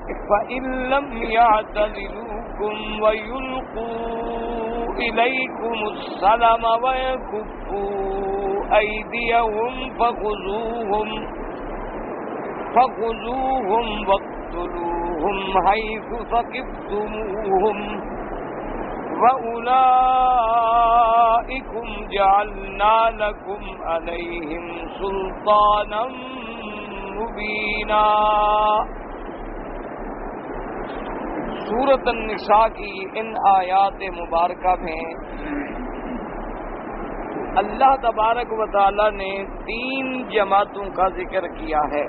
فَإِن لَّمْ يَعْتَزِلُوكُمْ وَيُلْقُوا إِلَيْكُمُ السَّلَمَ وَيَكُفُّوا أَيْدِيَهُمْ فَخُذُوهُمْ وَاقْتُلُوهُمْ حَيْثُ ثَقِفْتُمُوهُمْ وَأُولَٰئِكُمْ جَعَلْنَا لَكُمْ عَلَيْهِمْ سُلْطَانًا مُّبِينًا۔ سورۃ النساء کی ان آیات مبارکہ میں اللہ تبارک و تعالی نے 3 جماعتوں کا ذکر کیا ہے۔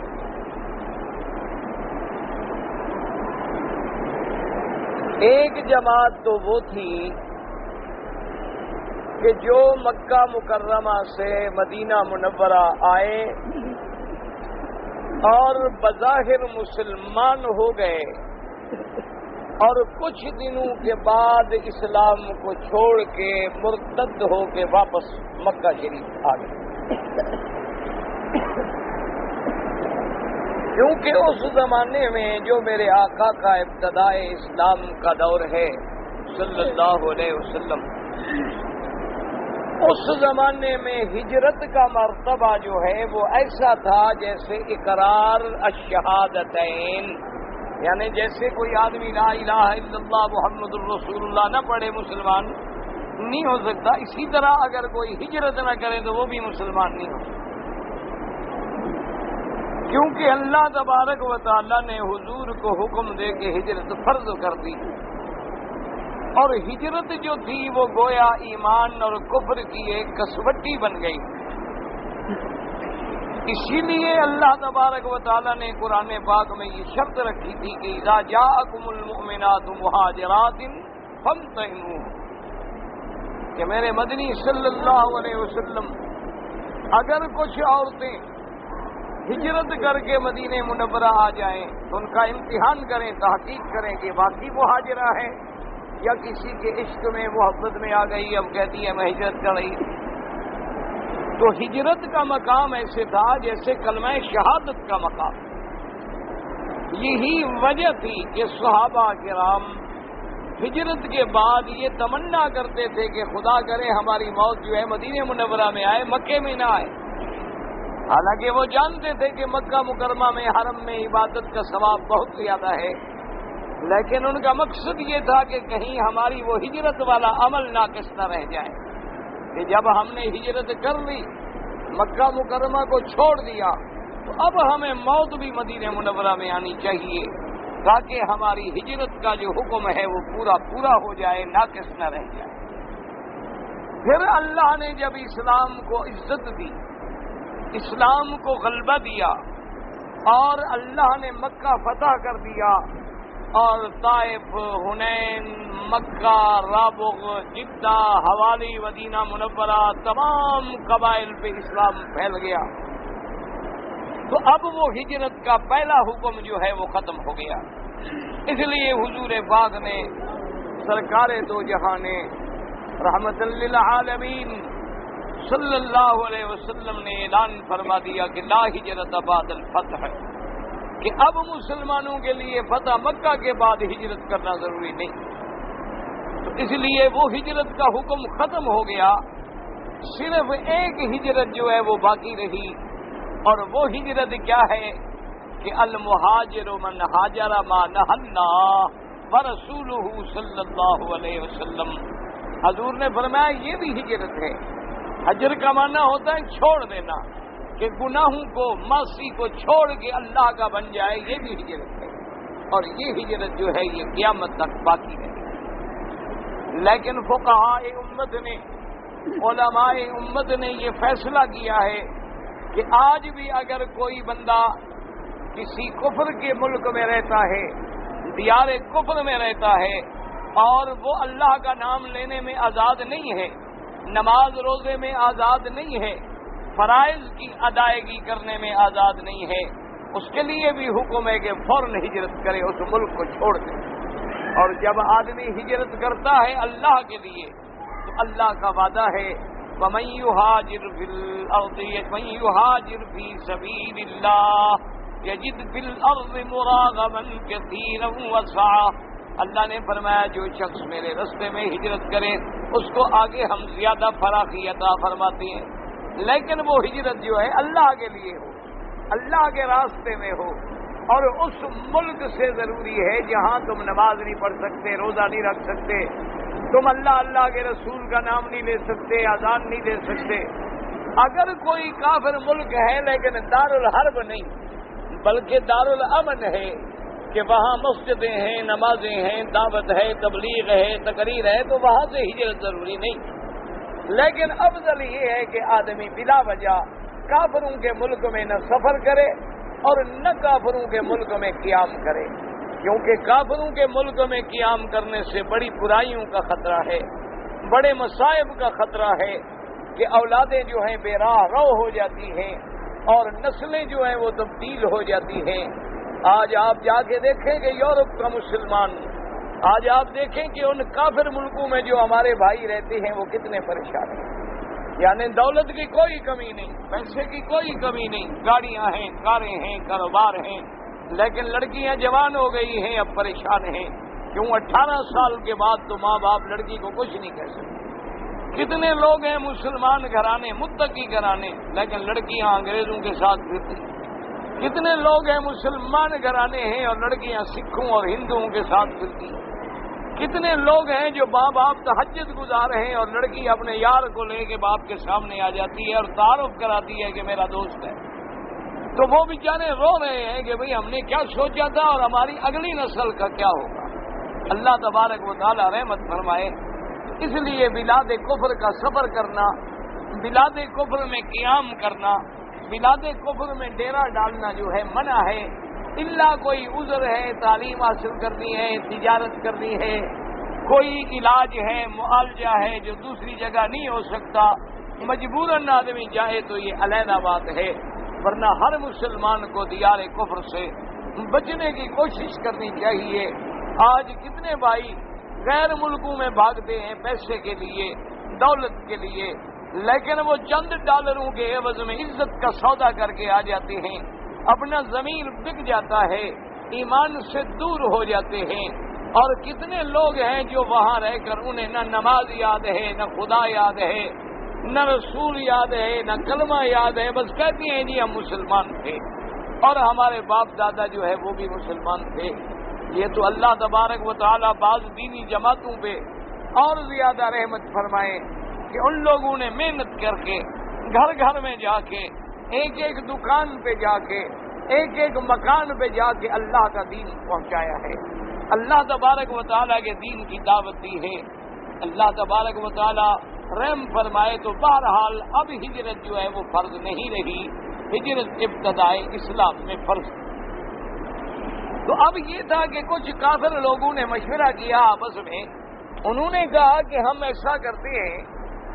ایک جماعت تو وہ تھی کہ جو مکہ مکرمہ سے مدینہ منورہ آئے اور بظاہر مسلمان ہو گئے اور کچھ دنوں کے بعد اسلام کو چھوڑ کے مرتد ہو کے واپس مکہ شریف آ گئے، کیونکہ اس زمانے میں جو میرے آقا کا ابتدائے اسلام کا دور ہے صلی اللہ علیہ وسلم، اس زمانے میں ہجرت کا مرتبہ جو ہے وہ ایسا تھا جیسے اقرار الشہادتین، یعنی جیسے کوئی آدمی لا الہ الا اللہ محمد الرسول اللہ نہ پڑھے مسلمان نہیں ہو سکتا، اسی طرح اگر کوئی ہجرت نہ کرے تو وہ بھی مسلمان نہیں ہو سکتا، کیونکہ اللہ تبارک و تعالی نے حضور کو حکم دے کے ہجرت فرض کر دی، اور ہجرت جو تھی وہ گویا ایمان اور کفر کی ایک کسوٹی بن گئی۔ اسی لیے اللہ تبارک و تعالی نے قرآن پاک میں یہ شرط رکھی تھی کہ اذا جاءکم المؤمنات مہاجرات فامتحنوہن، کہ میرے مدنی صلی اللہ علیہ وسلم اگر کچھ عورتیں ہجرت کر کے مدینہ منورہ آ جائیں تو ان کا امتحان کریں، تحقیق کریں کہ واقعی مہاجرہ ہے یا کسی کے عشق میں محبت میں آ گئی، اب کہتی ہے میں ہجرت کر رہی۔ تو ہجرت کا مقام ایسے تھا جیسے کلمہ شہادت کا مقام۔ یہی وجہ تھی کہ صحابہ کرام ہجرت کے بعد یہ تمنا کرتے تھے کہ خدا کرے ہماری موت جو ہے مدینہ منورہ میں آئے، مکے میں نہ آئے، حالانکہ وہ جانتے تھے کہ مکہ مکرمہ میں حرم میں عبادت کا ثواب بہت زیادہ ہے، لیکن ان کا مقصد یہ تھا کہ کہیں ہماری وہ ہجرت والا عمل ناقص نہ رہ جائے، کہ جب ہم نے ہجرت کر لی، مکہ مکرمہ کو چھوڑ دیا، تو اب ہمیں موت بھی مدینہ منورہ میں آنی چاہیے تاکہ ہماری ہجرت کا جو حکم ہے وہ پورا ہو جائے، ناقص نہ رہ جائے۔ پھر اللہ نے جب اسلام کو عزت دی، اسلام کو غلبہ دیا، اور اللہ نے مکہ فتح کر دیا، اور طائف، حنین، مکہ، رابغ، جدہ، حوالی، مدینہ منورہ، تمام قبائل پہ اسلام پھیل گیا، تو اب وہ ہجرت کا پہلا حکم جو ہے وہ ختم ہو گیا۔ اس لیے حضور پاک نے سرکار دو جہان رحمت للعالمین صلی اللہ علیہ وسلم نے اعلان فرما دیا کہ لا ہجرت بعد الفتح، کہ اب مسلمانوں کے لیے فتح مکہ کے بعد ہجرت کرنا ضروری نہیں، تو اس لیے وہ ہجرت کا حکم ختم ہو گیا، صرف ایک ہجرت جو ہے وہ باقی رہی، اور وہ ہجرت کیا ہے کہ المہاجر من ہاجر ما نہى اللہ ورسولہ صلی اللہ علیہ وسلم۔ حضور نے فرمایا یہ بھی ہجرت ہے۔ حجر کا معنی ہوتا ہے چھوڑ دینا، کہ گناہوں کو، معصی کو چھوڑ کے اللہ کا بن جائے، یہ بھی ہجرت ہے، اور یہ ہجرت جو ہے یہ قیامت تک باقی ہے۔ لیکن فقہاء امت نے، علماء امت نے یہ فیصلہ کیا ہے کہ آج بھی اگر کوئی بندہ کسی کفر کے ملک میں رہتا ہے، دیار کفر میں رہتا ہے، اور وہ اللہ کا نام لینے میں آزاد نہیں ہے، نماز روزے میں آزاد نہیں ہے، فرائض کی ادائیگی کرنے میں آزاد نہیں ہے، اس کے لیے بھی حکم ہے کہ فوراً ہجرت کرے، اس ملک کو چھوڑ دے۔ اور جب آدمی ہجرت کرتا ہے اللہ کے لیے تو اللہ کا وعدہ ہے وَمَن يُهَاجِرْ فِي الْأَرْضِ وَمَن يُهَاجِرْ فِي سَبِيلِ اللَّهِ یجد فی الارض مراغما کثیرا وسعا، اللہ نے فرمایا جو شخص میرے راستے میں ہجرت کرے اس کو آگے ہم زیادہ فراخی عطا فرماتے ہیں، لیکن وہ ہجرت جو ہے اللہ کے لیے ہو، اللہ کے راستے میں ہو، اور اس ملک سے ضروری ہے جہاں تم نماز نہیں پڑھ سکتے، روزہ نہیں رکھ سکتے، تم اللہ کے رسول کا نام نہیں لے سکتے، اذان نہیں دے سکتے۔ اگر کوئی کافر ملک ہے لیکن دار الحرب نہیں بلکہ دار الامن ہے کہ وہاں مسجدیں ہیں، نمازیں ہیں، دعوت ہے، تبلیغ ہے، تقریر ہے، تو وہاں سے ہجرت ضروری نہیں، لیکن افضل یہ ہے کہ آدمی بلا وجہ کافروں کے ملک میں نہ سفر کرے اور نہ کافروں کے ملک میں قیام کرے، کیونکہ کافروں کے ملک میں قیام کرنے سے بڑی برائیوں کا خطرہ ہے، بڑے مصائب کا خطرہ ہے کہ اولادیں جو ہیں بے راہ رو ہو جاتی ہیں اور نسلیں جو ہیں وہ تبدیل ہو جاتی ہیں۔ آج آپ جا کے دیکھیں کہ یورپ کا مسلمان، آج آپ دیکھیں کہ ان کافر ملکوں میں جو ہمارے بھائی رہتے ہیں وہ کتنے پریشان ہیں، یعنی دولت کی کوئی کمی نہیں، پیسے کی کوئی کمی نہیں، گاڑیاں ہیں، کاریں ہیں، کاروبار ہیں، لیکن لڑکیاں جوان ہو گئی ہیں، اب پریشان ہیں، کیوں 18 سال کے بعد تو ماں باپ لڑکی کو کچھ نہیں کہہ سکتے۔ کتنے لوگ ہیں مسلمان گھرانے، متقی گھرانے، لیکن لڑکیاں انگریزوں کے ساتھ پھرتی، کتنے لوگ ہیں مسلمان گھرانے ہیں اور لڑکیاں سکھوں اور ہندوؤں کے ساتھ پھرتی، کتنے لوگ ہیں جو ماں باپ تہجد گزار ہیں اور لڑکی اپنے یار کو لے کے باپ کے سامنے آ جاتی ہے اور تعارف کراتی ہے کہ میرا دوست ہے، تو وہ بیچارے رو رہے ہیں کہ بھئی ہم نے کیا سوچا تھا اور ہماری اگلی نسل کا کیا ہوگا۔ اللہ تبارک و تعالی رحمت فرمائے۔ اس لیے بلاد کفر کا سفر کرنا، بلاد کفر میں قیام کرنا، بلاد کفر میں ڈیرا ڈالنا جو ہے منع ہے، الا کوئی عذر ہے، تعلیم حاصل کرنی ہے، تجارت کرنی ہے، کوئی علاج ہے، معالجہ ہے جو دوسری جگہ نہیں ہو سکتا، مجبوراً آدمی جائے تو یہ علیحدہ بات ہے، ورنہ ہر مسلمان کو دیار کفر سے بچنے کی کوشش کرنی چاہیے۔ آج کتنے بھائی غیر ملکوں میں بھاگتے ہیں پیسے کے لیے، دولت کے لیے، لیکن وہ چند ڈالروں کے عوض میں عزت کا سودا کر کے آ جاتے ہیں، اپنا ضمیر بک جاتا ہے، ایمان سے دور ہو جاتے ہیں، اور کتنے لوگ ہیں جو وہاں رہ کر انہیں نہ نماز یاد ہے، نہ خدا یاد ہے، نہ رسول یاد ہے، نہ کلمہ یاد ہے، بس کہتے ہیں جی ہم مسلمان تھے اور ہمارے باپ دادا جو ہے وہ بھی مسلمان تھے۔ یہ تو اللہ تبارک و تعالیٰ بعض دینی جماعتوں پہ اور زیادہ رحمت فرمائے کہ ان لوگوں نے محنت کر کے گھر گھر میں جا کے، ایک ایک دکان پہ جا کے، ایک ایک مکان پہ جا کے اللہ کا دین پہنچایا ہے، اللہ تبارک و تعالیٰ کے دین کی دعوت دی ہے۔ اللہ تبارک و تعالیٰ رحم فرمائے تو بہرحال اب ہجرت جو ہے وہ فرض نہیں رہی، ہجرت ابتدائے اسلام میں فرض۔ تو اب یہ تھا کہ کچھ کافر لوگوں نے مشورہ کیا آپس میں، انہوں نے کہا کہ ہم ایسا کرتے ہیں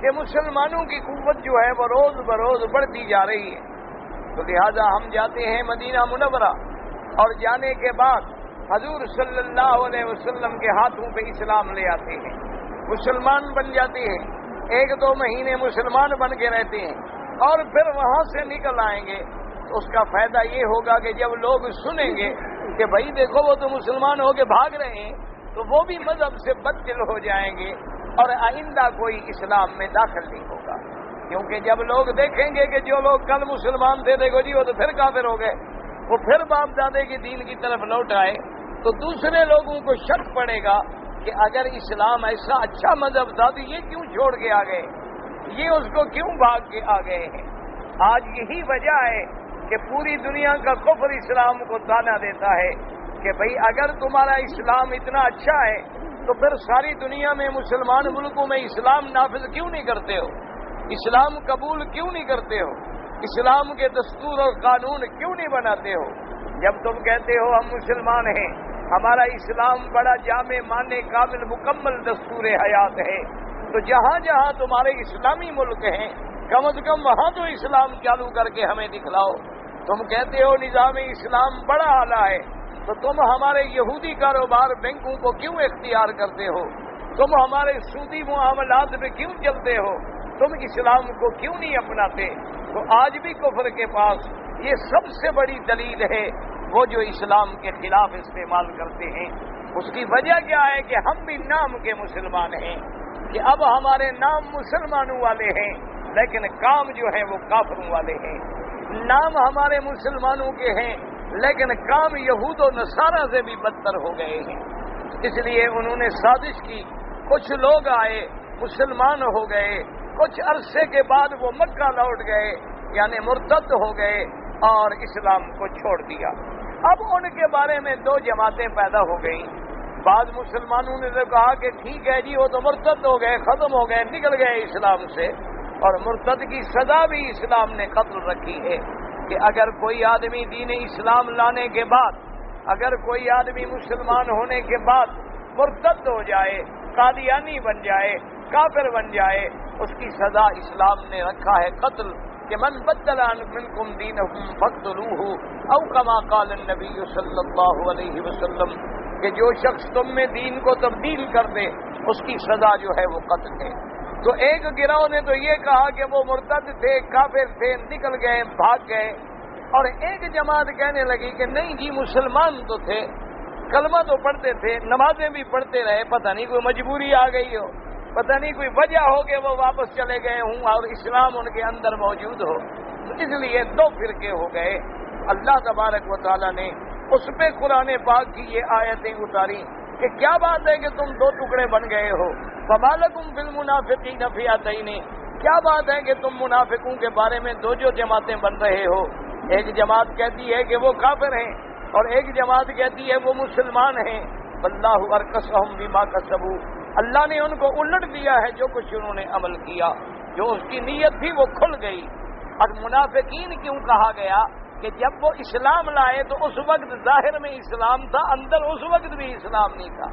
کہ مسلمانوں کی قوت جو ہے وہ روز بروز بڑھتی جا رہی ہے، تو لہذا ہم جاتے ہیں مدینہ منورہ، اور جانے کے بعد حضور صلی اللہ علیہ وسلم کے ہاتھوں پہ اسلام لے آتے ہیں، مسلمان بن جاتے ہیں، 1-2 مہینے مسلمان بن کے رہتے ہیں، اور پھر وہاں سے نکل آئیں گے، تو اس کا فائدہ یہ ہوگا کہ جب لوگ سنیں گے کہ بھائی دیکھو وہ تو مسلمان ہو کے بھاگ رہے ہیں، تو وہ بھی مذہب سے بددل ہو جائیں گے اور آئندہ کوئی اسلام میں داخل نہیں ہوگا، کیونکہ جب لوگ دیکھیں گے کہ جو لوگ کل مسلمان تھے دیکھو جی وہ تو پھر کافر ہو گئے، وہ پھر باپ دادے کی دین کی طرف لوٹ آئے، تو دوسرے لوگوں کو شک پڑے گا کہ اگر اسلام ایسا اچھا مذہب تھا تو یہ کیوں چھوڑ کے آ گئے، یہ اس کو کیوں بھاگ کے آ گئے ہیں۔ آج یہی وجہ ہے کہ پوری دنیا کا کفر اسلام کو تانا دیتا ہے کہ بھئی اگر تمہارا اسلام اتنا اچھا ہے تو پھر ساری دنیا میں مسلمان ملکوں میں اسلام نافذ کیوں نہیں کرتے ہو، اسلام قبول کیوں نہیں کرتے ہو، اسلام کے دستور اور قانون کیوں نہیں بناتے ہو۔ جب تم کہتے ہو ہم مسلمان ہیں، ہمارا اسلام بڑا جامع معنی کامل مکمل دستور حیات ہے، تو جہاں جہاں تمہارے اسلامی ملک ہیں کم از کم وہاں تو اسلام چالو کر کے ہمیں دکھلاؤ۔ تم کہتے ہو نظام اسلام بڑا اعلیٰ ہے، تو تم ہمارے یہودی کاروبار بینکوں کو کیوں اختیار کرتے ہو، تم ہمارے سودی معاملات پہ کیوں چلتے ہو، تم اسلام کو کیوں نہیں اپناتے؟ تو آج بھی کفر کے پاس یہ سب سے بڑی دلیل ہے وہ جو اسلام کے خلاف استعمال کرتے ہیں۔ اس کی وجہ کیا ہے کہ ہم بھی نام کے مسلمان ہیں، کہ اب ہمارے نام مسلمانوں والے ہیں لیکن کام جو ہے وہ کافروں والے ہیں۔ نام ہمارے مسلمانوں کے ہیں لیکن کام یہود و نصارہ سے بھی بدتر ہو گئے ہیں۔ اس لیے انہوں نے سازش کی، کچھ لوگ آئے مسلمان ہو گئے، کچھ عرصے کے بعد وہ مکہ لوٹ گئے، یعنی مرتد ہو گئے اور اسلام کو چھوڑ دیا۔ اب ان کے بارے میں دو جماعتیں پیدا ہو گئیں۔ بعض مسلمانوں نے تو کہا کہ ٹھیک ہے جی وہ تو مرتد ہو گئے، ختم ہو گئے، نکل گئے اسلام سے، اور مرتد کی سزا بھی اسلام نے قتل رکھی ہے کہ اگر کوئی آدمی دین اسلام لانے کے بعد، اگر کوئی آدمی مسلمان ہونے کے بعد مرتد ہو جائے، قادیانی بن جائے، کافر بن جائے، اس کی سزا اسلام نے رکھا ہے قتل، کہ من بدل منکم دینکم فاقتلوہ، او کما قال النبی صلی اللہ علیہ وسلم، کہ جو شخص تم میں دین کو تبدیل کر دے اس کی سزا جو ہے وہ قتل ہے۔ تو ایک گروہ نے تو یہ کہا کہ وہ مرتد تھے، کافر تھے، نکل گئے، بھاگ گئے، اور ایک جماعت کہنے لگی کہ نہیں جی مسلمان تو تھے، کلمہ تو پڑھتے تھے، نمازیں بھی پڑھتے رہے، پتہ نہیں کوئی مجبوری آ گئی ہو، پتہ نہیں کوئی وجہ ہو کہ وہ واپس چلے گئے ہوں اور اسلام ان کے اندر موجود ہو، تو اس لیے دو فرقے ہو گئے۔ اللہ تبارک و تعالیٰ نے اس پہ قرآن پاک کی یہ آیتیں اتاری کہ کیا بات ہے کہ تم دو ٹکڑے بن گئے ہو، فما لکم فی المنافقین فئتین، کیا بات ہے کہ تم منافقوں کے بارے میں دو جو جماعتیں بن رہے ہو، ایک جماعت کہتی ہے کہ وہ کافر ہیں اور ایک جماعت کہتی ہے وہ مسلمان ہیں، واللہ ارکسہم بما کسبوا، اللہ نے ان کو الٹ دیا ہے جو کچھ انہوں نے عمل کیا، جو اس کی نیت تھی وہ کھل گئی۔ اور منافقین کیوں کہا گیا کہ جب وہ اسلام لائے تو اس وقت ظاہر میں اسلام تھا، اندر اس وقت بھی اسلام نہیں تھا،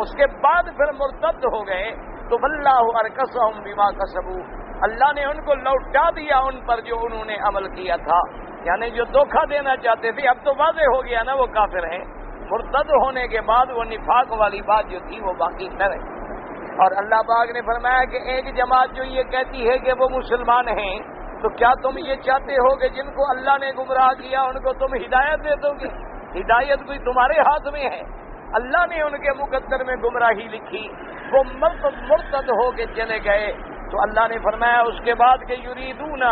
اس کے بعد پھر مرتد ہو گئے، تو واللہ ارکسہم بما کسبوا، اللہ نے ان کو لوٹا دیا ان پر جو انہوں نے عمل کیا تھا، یعنی جو دھوکہ دینا چاہتے تھے اب تو واضح ہو گیا نا وہ کافر ہیں، مرتد ہونے کے بعد وہ نفاق والی بات جو تھی وہ باقی نہ رہی۔ اور اللہ پاک نے فرمایا کہ ایک جماعت جو یہ کہتی ہے کہ وہ مسلمان ہیں، تو کیا تم یہ چاہتے ہو کہ جن کو اللہ نے گمراہ کیا ان کو تم ہدایت دے دو گے؟ ہدایت کوئی تمہارے ہاتھ میں ہے؟ اللہ نے ان کے مقدر میں گمراہی لکھی، وہ مرتد ہو کے چلے گئے، تو اللہ نے فرمایا اس کے بعد کہ یریدون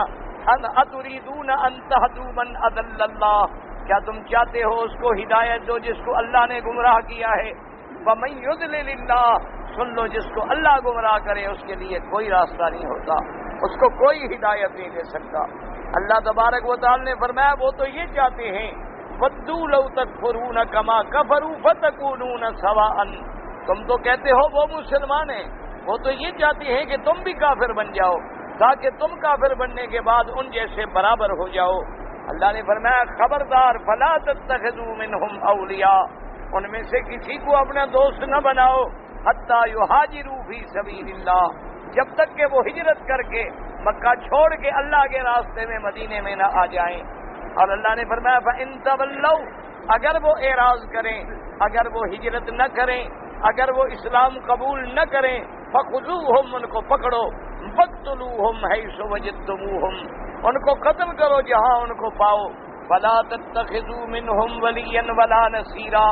اتریدون ان تہدوا من اضل اللہ، کیا تم چاہتے ہو اس کو ہدایت دو جس کو اللہ نے گمراہ کیا ہے؟ ومن یضلل اللہ، سن لو جس کو اللہ گمراہ کرے اس کے لیے کوئی راستہ نہیں ہوتا، اس کو کوئی ہدایت نہیں دے سکتا۔ اللہ تبارک و تعالی نے فرمایا وہ تو یہ چاہتے ہیں ودوا لو تکفرون کما کفروا فتکونون سواء، تم تو کہتے ہو وہ مسلمان ہیں، وہ تو یہ چاہتے ہیں کہ تم بھی کافر بن جاؤ تاکہ تم کافر بننے کے بعد ان جیسے برابر ہو جاؤ۔ اللہ نے فرمایا خبردار فلا تتخذوا منہم اولیاء، ان میں سے کسی کو اپنا دوست نہ بناؤ، حتی یہاجروا فی سبیل اللہ، جب تک کہ وہ ہجرت کر کے مکہ چھوڑ کے اللہ کے راستے میں مدینے میں نہ آ جائیں۔ اور اللہ نے فرمایا فَإِن تَوَلَّوْا، اگر وہ اعراض کریں، اگر وہ ہجرت نہ کریں، اگر وہ اسلام قبول نہ کریں، فَخُذُوهُمْ، ان کو پکڑو، فَاقْتُلُوهُمْ حَيْثُ وَجَدتُّمُوهُمْ، ان کو قتل کرو جہاں ان کو پاؤ، وَلَا تَتَّخِذُوا مِنْهُمْ وَلِيًّا وَلَا نَصِيرًا،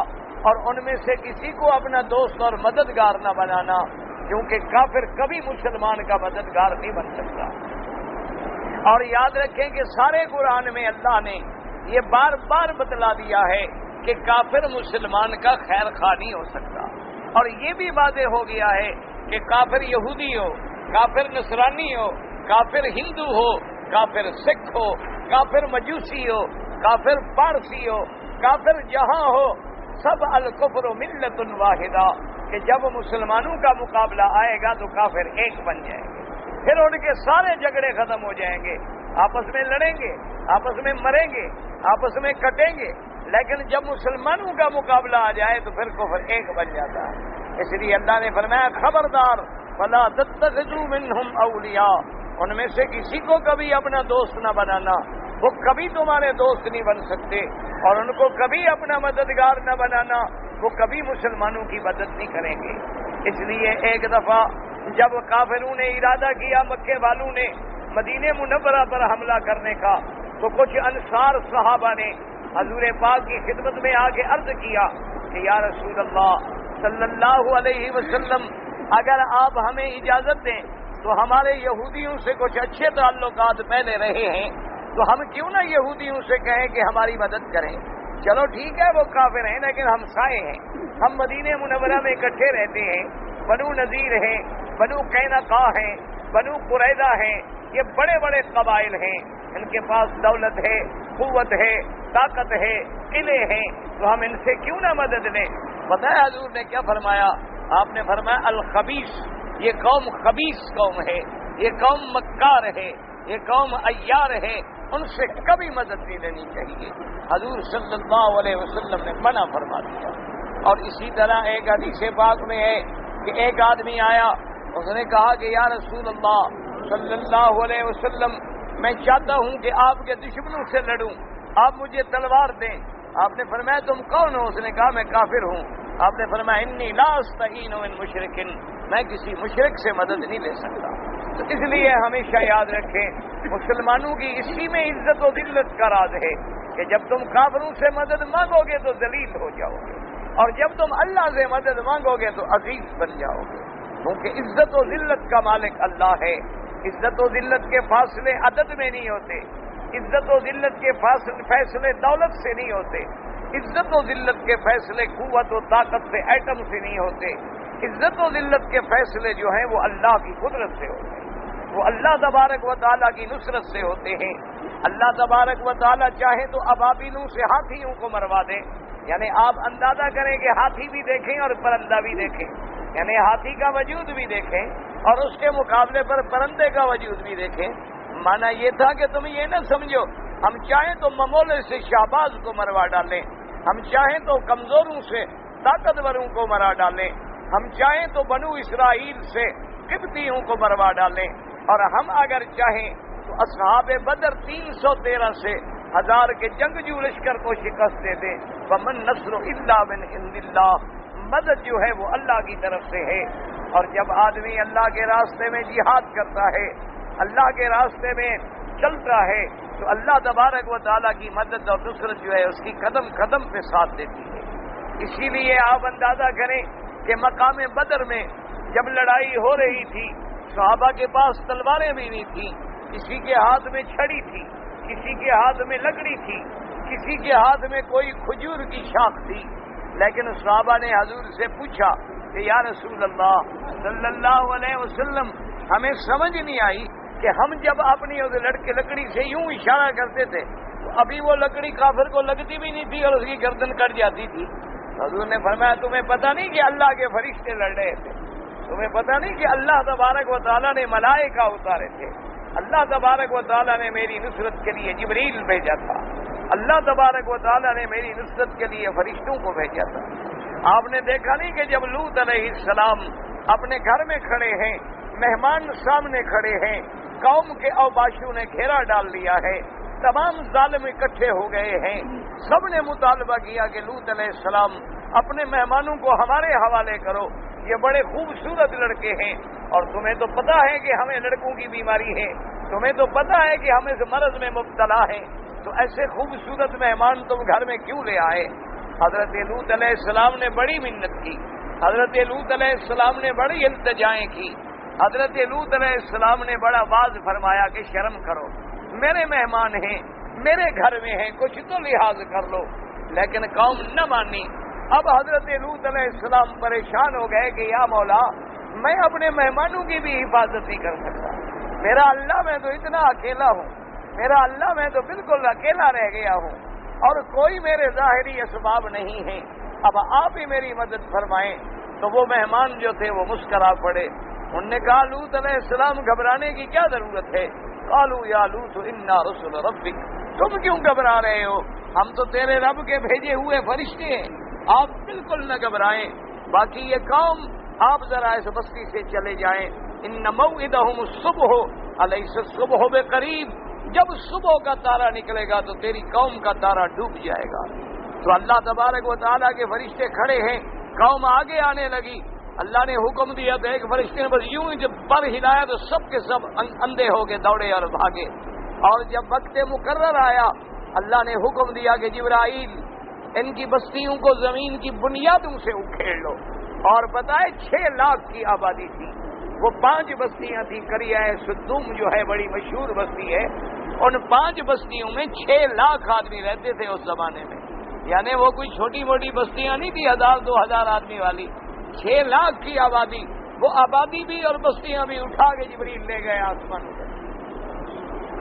اور ان میں سے کسی کو اپنا دوست اور مددگار نہ بنانا، کیونکہ کافر کبھی مسلمان کا مددگار نہیں بن سکتا۔ اور یاد رکھیں کہ سارے قرآن میں اللہ نے یہ بار بار بتلا دیا ہے کہ کافر مسلمان کا خیر خواہ نہیں ہو سکتا، اور یہ بھی واضح ہو گیا ہے کہ کافر یہودی ہو، کافر نصرانی ہو، کافر ہندو ہو، کافر سکھ ہو، کافر مجوسی ہو، کافر پارسی ہو، کافر جہاں ہو، سب الکفر ملت واحدہ، کہ جب مسلمانوں کا مقابلہ آئے گا تو کافر ایک بن جائیں گے، پھر ان کے سارے جھگڑے ختم ہو جائیں گے، آپس میں لڑیں گے، آپس میں مریں گے، آپس میں کٹیں گے، لیکن جب مسلمانوں کا مقابلہ آ جائے تو پھر کفر ایک بن جاتا ہے۔ اس لیے اللہ نے فرمایا خبردار فلا تتخذوا منہم اولیاء، ان میں سے کسی کو کبھی اپنا دوست نہ بنانا، وہ کبھی تمہارے دوست نہیں بن سکتے، اور ان کو کبھی اپنا مددگار نہ بنانا، وہ کبھی مسلمانوں کی مدد نہیں کریں گے۔ اس لیے ایک دفعہ جب کافروں نے ارادہ کیا، مکے والوں نے مدینہ منورہ پر حملہ کرنے کا، تو کچھ انصار صحابہ نے حضور پاک کی خدمت میں آ کے عرض کیا کہ یا رسول اللہ صلی اللہ علیہ وسلم، اگر آپ ہمیں اجازت دیں تو ہمارے یہودیوں سے کچھ اچھے تعلقات پہلے رہے ہیں، تو ہم کیوں نہ یہودیوں سے کہیں کہ ہماری مدد کریں؟ چلو ٹھیک ہے، وہ کافر ہیں لیکن ہم سائے ہیں، ہم مدینہ منورہ میں اکٹھے رہتے ہیں، بنو نذیر ہیں، بنو قینقاع ہیں، بنو قریظہ ہیں، یہ بڑے بڑے قبائل ہیں، ان کے پاس دولت ہے، قوت ہے، طاقت ہے، قلعے ہیں، تو ہم ان سے کیوں نہ مدد لیں؟ پتہ ہے حضور نے کیا فرمایا؟ آپ نے فرمایا الخبیث، یہ قوم خبیث قوم ہے، یہ قوم مکار ہے، یہ قوم عیار ہے، ان سے کبھی مدد نہیں لینی چاہیے۔ حضور صلی اللہ علیہ وسلم نے منع فرما دیا۔ اور اسی طرح ایک حدیث پاک میں ہے کہ ایک آدمی آیا، اس نے کہا کہ یا رسول اللہ صلی اللہ علیہ وسلم، میں چاہتا ہوں کہ آپ کے دشمنوں سے لڑوں، آپ مجھے تلوار دیں۔ آپ نے فرمایا تم کون ہو؟ اس نے کہا میں کافر ہوں۔ آپ نے فرمایا انی لا استعین من مشرک، میں کسی مشرک سے مدد نہیں لے سکتا۔ تو اس لیے ہمیشہ یاد رکھیں، مسلمانوں کی اسی میں عزت و ذلت کا راز ہے کہ جب تم کافروں سے مدد مانگو گے تو ذلیل ہو جاؤ گے، اور جب تم اللہ سے مدد مانگو گے تو عزیز بن جاؤ گے، کیونکہ عزت و ذلت کا مالک اللہ ہے۔ عزت و ذلت کے فاصلے عدد میں نہیں ہوتے، عزت و ذلت کے فیصلے دولت سے نہیں ہوتے، عزت و ذلت کے فیصلے قوت و طاقت سے، ایٹم سے نہیں ہوتے۔ عزت و ذلت کے فیصلے جو ہیں وہ اللہ کی قدرت سے ہوتے ہیں، وہ اللہ تبارک و تعالیٰ کی نصرت سے ہوتے ہیں۔ اللہ تبارک و تعالیٰ چاہے تو ابابیلوں سے ہاتھیوں کو مروا دیں، یعنی آپ اندازہ کریں کہ ہاتھی بھی دیکھیں اور پرندہ بھی دیکھیں، یعنی ہاتھی کا وجود بھی دیکھیں اور اس کے مقابلے پر پرندے کا وجود بھی دیکھیں۔ مانا یہ تھا کہ تم یہ نہ سمجھو ہم چاہیں تو ممولے سے شہباز کو مروا ڈالیں، ہم چاہیں تو کمزوروں سے طاقتوروں کو مرا ڈالیں، ہم چاہیں تو بنو اسرائیل سے قبطیوں کو مروا ڈالیں، اور ہم اگر چاہیں تو اصحاب بدر 313 سے 1000 کے جنگجو لشکر کو شکست دے دیں۔ ومن نصر الا من عند اللہ، مدد جو ہے وہ اللہ کی طرف سے ہے۔ اور جب آدمی اللہ کے راستے میں جہاد کرتا ہے، اللہ کے راستے میں چلتا ہے، تو اللہ تبارک و تعالیٰ کی مدد اور نصرت جو ہے اس کی قدم قدم پہ ساتھ دیتی ہے۔ اسی لیے آپ اندازہ کریں کہ مقام بدر میں جب لڑائی ہو رہی تھی، صحابہ کے پاس تلواریں بھی نہیں تھیں، کسی کے ہاتھ میں چھڑی تھی، کسی کے ہاتھ میں لکڑی تھی، کسی کے ہاتھ میں کوئی کھجور کی شاخ تھی، لیکن صحابہ نے حضور سے پوچھا کہ یا رسول اللہ صلی اللہ علیہ وسلم، ہمیں سمجھ نہیں آئی کہ ہم جب اپنی اس لکڑی سے یوں اشارہ کرتے تھے تو ابھی وہ لکڑی کافر کو لگتی بھی نہیں تھی اور اس کی گردن کٹ جاتی تھی۔ حضور نے فرمایا تمہیں پتہ نہیں کہ اللہ کے فرشتے لڑ رہے تھے، تمہیں پتہ نہیں کہ اللہ تبارک و تعالیٰ نے ملائکہ اتارے تھے، اللہ تبارک و تعالیٰ نے میری نصرت کے لیے جبریل بھیجا تھا، اللہ تبارک و تعالیٰ نے میری نصرت کے لیے فرشتوں کو بھیجا تھا۔ آپ نے دیکھا نہیں کہ جب لوط علیہ السلام اپنے گھر میں کھڑے ہیں، مہمان سامنے کھڑے ہیں، قوم کے اوباشوں نے گھیرا ڈال لیا ہے، تمام ظالم اکٹھے ہو گئے ہیں، سب نے مطالبہ کیا کہ لوط علیہ السلام اپنے مہمانوں کو ہمارے حوالے کرو، یہ بڑے خوبصورت لڑکے ہیں اور تمہیں تو پتہ ہے کہ ہمیں لڑکوں کی بیماری ہے، تمہیں تو پتہ ہے کہ ہم اس مرض میں مبتلا ہیں، تو ایسے خوبصورت مہمان تم گھر میں کیوں لے آئے؟ حضرت لوط علیہ السلام نے بڑی منت کی، حضرت لوط علیہ السلام نے بڑی التجائیں کی، حضرت لوط علیہ السلام نے بڑا واضح فرمایا کہ شرم کرو، میرے مہمان ہیں، میرے گھر میں ہیں، کچھ تو لحاظ کر لو، لیکن قوم نہ مانی۔ اب حضرت لوط علیہ السلام پریشان ہو گئے کہ یا مولا، میں اپنے مہمانوں کی بھی حفاظت نہیں کر سکتا، میرا اللہ میں تو اتنا اکیلا ہوں، میرا اللہ میں تو بالکل اکیلا رہ گیا ہوں اور کوئی میرے ظاہری اسباب نہیں ہیں، اب آپ ہی میری مدد فرمائیں۔ تو وہ مہمان جو تھے وہ مسکرا پڑے، انہوں نے کہا لوط علیہ السلام گھبرانے کی کیا ضرورت ہے؟ قالوا یا لوط انا رسل ربک، تم کیوں گھبرا رہے ہو؟ ہم تو تیرے رب کے بھیجے ہوئے فرشتے ہیں، آپ بالکل نہ گھبرائیں۔ باقی یہ قوم آپ ذرا اس بستی سے چلے جائیں، ان موعدہم الصبح الیس الصبح بقریب، جب صبح کا تارا نکلے گا تو تیری قوم کا تارا ڈوب جائے گا۔ تو اللہ تبارک و تعالیٰ کے فرشتے کھڑے ہیں، قوم آگے آنے لگی، اللہ نے حکم دیا تو ایک فرشتے نے بس یوں ہی جب پر ہلایا تو سب کے سب اندھے ہو کے دوڑے اور بھاگے۔ اور جب وقت مقرر آیا اللہ نے حکم دیا کہ جبرائیل ان کی بستیوں کو زمین کی بنیادوں سے اکھیڑ لو. اور بتائے 6 لاکھ کی آبادی تھی. وہ 5 بستیاں تھیں. قریہ سدوم جو ہے بڑی مشہور بستی ہے, ان 5 بستیوں میں 6 لاکھ آدمی رہتے تھے اس زمانے میں. یعنی وہ کوئی چھوٹی موٹی بستیاں نہیں تھی 1000-2000 آدمی والی. 6 لاکھ کی آبادی. وہ آبادی بھی اور بستیاں بھی اٹھا کے جبریل لے گئے آسمان پر.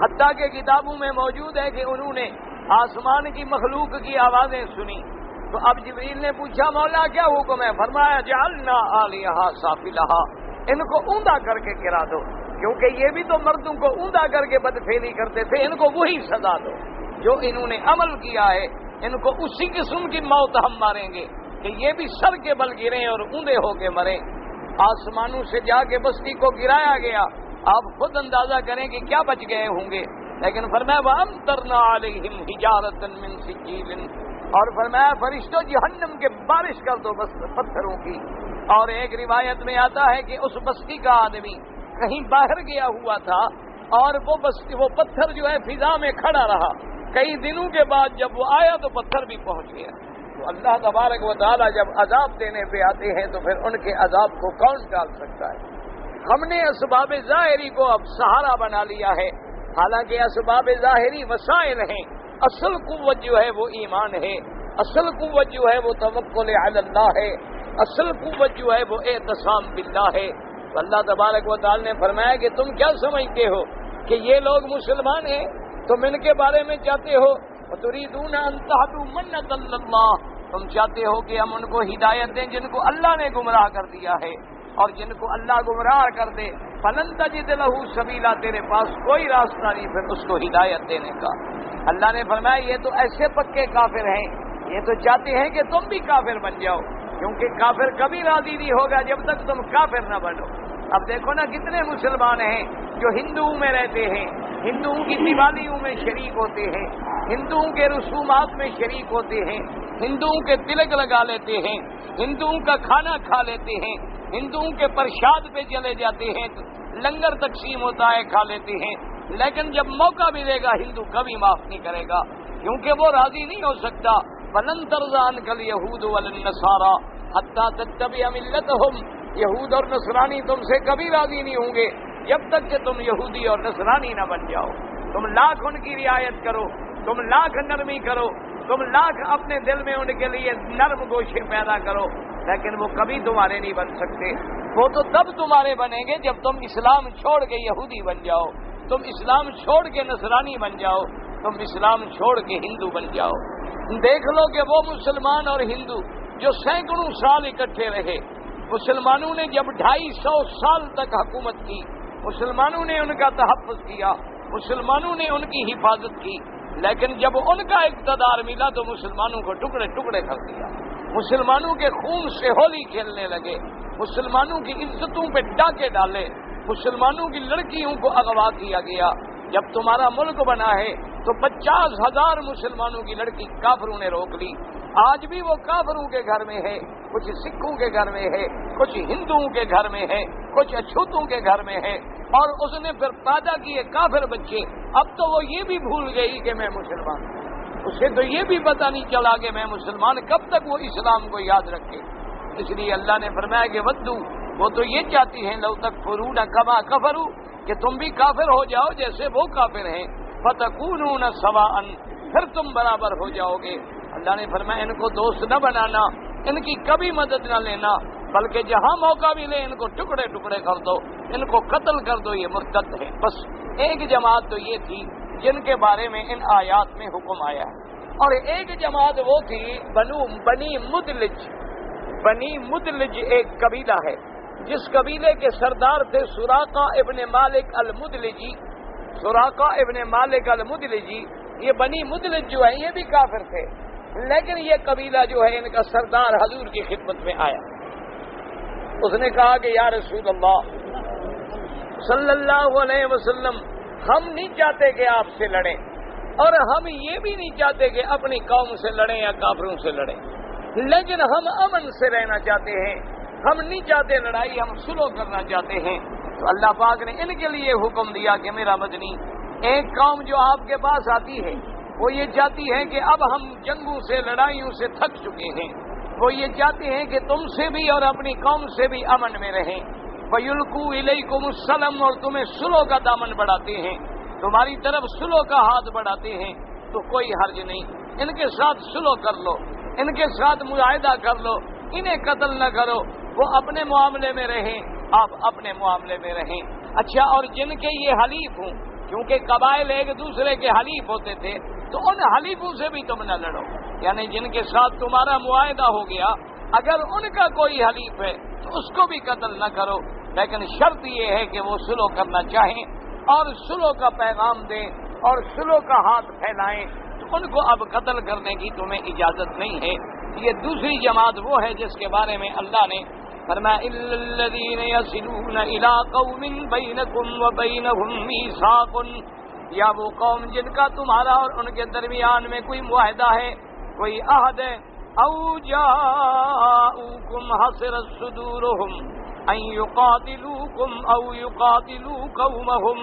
حتیٰ کہ کتابوں میں موجود ہے کہ انہوں نے آسمان کی مخلوق کی آوازیں سنی. تو اب جبریل نے پوچھا مولا کیا حکم ہے؟ فرمایا جعلنا عالیہا سافلہا, ان کو اوندا کر کے گرا دو, کیونکہ یہ بھی تو مردوں کو اوندا کر کے بدفعلی کرتے تھے. ان کو وہی سزا دو جو انہوں نے عمل کیا ہے. ان کو اسی قسم کی موت ہم ماریں گے کہ یہ بھی سر کے بل گریں اور اوندے ہو کے مریں. آسمانوں سے جا کے بستی کو گرایا گیا. آپ خود اندازہ کریں کہ کیا بچ گئے ہوں گے. لیکن فرمایا وَأَمْطَرْنَا عَلَيْهِمْ حِجَارَةً مِّن سِجِّيلٍ, اور فرمایا فرشتوں جہنم کے بارش کر دو بس پتھروں کی. اور ایک روایت میں آتا ہے کہ اس بستی کا آدمی کہیں باہر گیا ہوا تھا اور وہ پتھر جو ہے فضا میں کھڑا رہا. کئی دنوں کے بعد جب وہ آیا تو پتھر بھی پہنچ گیا. تو اللہ تبارک و تعالی جب عذاب دینے پہ آتے ہیں تو پھر ان کے عذاب کو کون ٹال سکتا ہے. ہم نے اسباب ظاہری کو اب سہارا بنا لیا ہے, حالانکہ اسباب ظاہری وسائل ہیں. اصل قوت جو ہے وہ ایمان ہے. اصل قوت جو ہے وہ توکل علی اللہ ہے. اصل قوت جو ہے وہ اعتصام باللہ ہے. تو اللہ تبارک و تعالی نے فرمایا کہ تم کیا سمجھتے ہو کہ یہ لوگ مسلمان ہیں, تم ان کے بارے میں چاہتے ہو تريدون ان تهدوا من ضل اللہ, تم چاہتے ہو کہ ہم ان کو ہدایت دیں جن کو اللہ نے گمراہ کر دیا ہے. اور جن کو اللہ گمراہ کر دے فلن تجد له سبیلا, تیرے پاس کوئی راستہ نہیں پھر اس کو ہدایت دینے کا. اللہ نے فرمایا یہ تو ایسے پکے کافر ہیں, یہ تو چاہتے ہیں کہ تم بھی کافر بن جاؤ, کیونکہ کافر کبھی راضی نہیں ہوگا جب تک تم کافر نہ بنو. اب دیکھو نا کتنے مسلمان ہیں جو ہندوؤں میں رہتے ہیں, ہندوؤں کی دیوالیوں میں شریک ہوتے ہیں, ہندوؤں کے رسومات میں شریک ہوتے ہیں, ہندوؤں کے تلک لگا لیتے ہیں, ہندوؤں کا کھانا کھا لیتے ہیں, ہندوؤں کے پرشاد پہ چلے جاتے ہیں, لنگر تقسیم ہوتا ہے کھا لیتے ہیں. لیکن جب موقع ملے گا ہندو کبھی معاف نہیں کرے گا, کیونکہ وہ راضی نہیں ہو سکتا. وَلَن تَرْضَىٰ عَنْكَ الْيَهُودُ وَلَا النَّصَارَىٰ حَتَّىٰ تَتَّبِعَ مِلَّتَهُمْ, یہود اور نصرانی تم سے کبھی راضی نہیں ہوں گے جب تک کہ تم یہودی اور نصرانی نہ بن جاؤ. تم لاکھ ان کی رعایت کرو, تم لاکھ نرمی کرو, تم لاکھ اپنے دل میں ان کے لیے نرم گوشے پیدا کرو, لیکن وہ کبھی تمہارے نہیں بن سکتے. وہ تو تب تمہارے بنیں گے جب تم اسلام چھوڑ کے یہودی بن جاؤ, تم اسلام چھوڑ کے نصرانی بن جاؤ, تم اسلام چھوڑ کے ہندو بن جاؤ. دیکھ لو کہ وہ مسلمان اور ہندو جو سینکڑوں سال اکٹھے رہے, مسلمانوں نے جب 250 سال تک حکومت کی, مسلمانوں نے ان کا تحفظ کیا, مسلمانوں نے ان کی حفاظت کی, لیکن جب ان کا اقتدار ملا تو مسلمانوں کو ٹکڑے ٹکڑے کر دیا, مسلمانوں کے خون سے ہولی کھیلنے لگے, مسلمانوں کی عزتوں پہ ڈاکے ڈالے, مسلمانوں کی لڑکیوں کو اغوا کیا گیا. جب تمہارا ملک بنا ہے تو 50,000 مسلمانوں کی لڑکی کافروں نے روک لی. آج بھی وہ کافروں کے گھر میں ہے, کچھ سکھوں کے گھر میں ہے, کچھ ہندوؤں کے گھر میں ہے, کچھ اچھوتوں کے گھر میں ہے, اور اس نے پھر پیدا کیے کافر بچے. اب تو وہ یہ بھی بھول گئی کہ میں مسلمان ہوں, اسے تو یہ بھی پتہ نہیں چلا کہ میں مسلمان, کب تک وہ اسلام کو یاد رکھے. اس لیے اللہ نے فرمایا کہ ودو, وہ تو یہ چاہتی ہیں لو تکفرون کما کفروا, کہ تم بھی کافر ہو جاؤ جیسے وہ کافر ہیں, فتکونون سواء, پھر تم برابر ہو جاؤ گے. اللہ نے فرمایا ان کو دوست نہ بنانا, ان کی کبھی مدد نہ لینا, بلکہ جہاں موقع ملے ان کو ٹکڑے ٹکڑے کر دو, ان کو قتل کر دو, یہ مرتد ہے. بس ایک جماعت تو یہ تھی جن کے بارے میں ان آیات میں حکم آیا ہے, اور ایک جماعت وہ تھی بنی مدلج. بنی مدلج ایک قبیلہ ہے جس قبیلے کے سردار تھے سراقہ ابن مالک المدلجی. سراقہ ابن مالک المدلجی, یہ بنی مدلج جو ہے یہ بھی کافر تھے, لیکن یہ قبیلہ جو ہے ان کا سردار حضور کی خدمت میں آیا. اس نے کہا کہ یا رسول اللہ صلی اللہ علیہ وسلم, ہم نہیں چاہتے کہ آپ سے لڑیں, اور ہم یہ بھی نہیں چاہتے کہ اپنی قوم سے لڑیں یا کافروں سے لڑیں, لیکن ہم امن سے رہنا چاہتے ہیں, ہم نہیں چاہتے لڑائی, ہم سلو کرنا چاہتے ہیں. تو اللہ پاک نے ان کے لیے حکم دیا کہ میرا مدنی ایک قوم جو آپ کے پاس آتی ہے وہ یہ چاہتی ہے کہ اب ہم جنگوں سے لڑائیوں سے تھک چکے ہیں، وہ یہ چاہتے ہیں کہ تم سے بھی اور اپنی قوم سے بھی امن میں رہیں، فَيُلْقُوا إِلَيْكُمُ السَّلَمَ، اور تمہیں صلح کا دامن بڑھاتے ہیں، تمہاری طرف صلح کا ہاتھ بڑھاتے ہیں، تو کوئی حرج نہیں، ان کے ساتھ صلح کر لو، ان کے ساتھ معاہدہ کر لو، انہیں قتل نہ کرو، وہ اپنے معاملے میں رہیں، آپ اپنے معاملے میں رہیں۔ اچھا، اور جن کے یہ حلیف ہوں، کیونکہ قبائل ایک دوسرے کے حلیف ہوتے تھے، تو ان حلیفوں سے بھی تم نہ لڑو، یعنی جن کے ساتھ تمہارا معاہدہ ہو گیا، اگر ان کا کوئی حلیف ہے تو اس کو بھی قتل نہ کرو، لیکن شرط یہ ہے کہ وہ صلح کرنا چاہیں اور صلح کا پیغام دیں اور صلح کا ہاتھ پھیلائیں، تو ان کو اب قتل کرنے کی تمہیں اجازت نہیں ہے۔ یہ دوسری جماعت وہ ہے جس کے بارے میں اللہ نے فرمایا إِلَّا الَّذِينَ يَصِلُونَ إِلَىٰ قَوْمٍ بَيْنَكُمْ وَبَيْنَهُم مِّيثَاقٌ، یا وہ قوم جن کا تمہارا اور ان کے درمیان میں کوئی معاہدہ ہے، کوئی عہد ہے، أَوْ جَاءُوكُمْ حَصِرَتْ صُدُورُهُمْ أَن يُقَاتِلُوكُمْ أَوْ يُقَاتِلُوا قَوْمَهُمْ،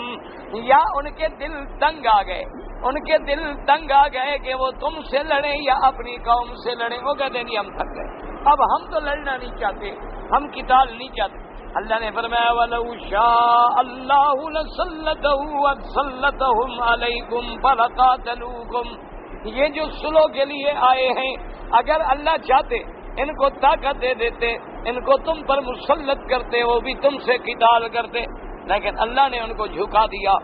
یا ان کے دل تنگ آ گئے، ان کے دل تنگ آ گئے کہ وہ تم سے لڑیں یا اپنی قوم سے لڑیں، وہ کہتے ہیں ہم تھک گئے، اب ہم تو لڑنا نہیں چاہتے، ہم قتال نہیں چاہتے۔ اللہ نے فرمایا وَلَوْ شَاءَ اللَّهُ لَسَلَّطَهُمْ عَلَيْكُمْ فَلَقَاتَلُوكُمْ، یہ جو صلح کے لیے آئے ہیں، اگر اللہ چاہتے ان کو طاقت دے دیتے، ان کو تم پر مسلط کرتے، وہ بھی تم سے قتال کرتے، لیکن اللہ نے ان کو جھکا دیا،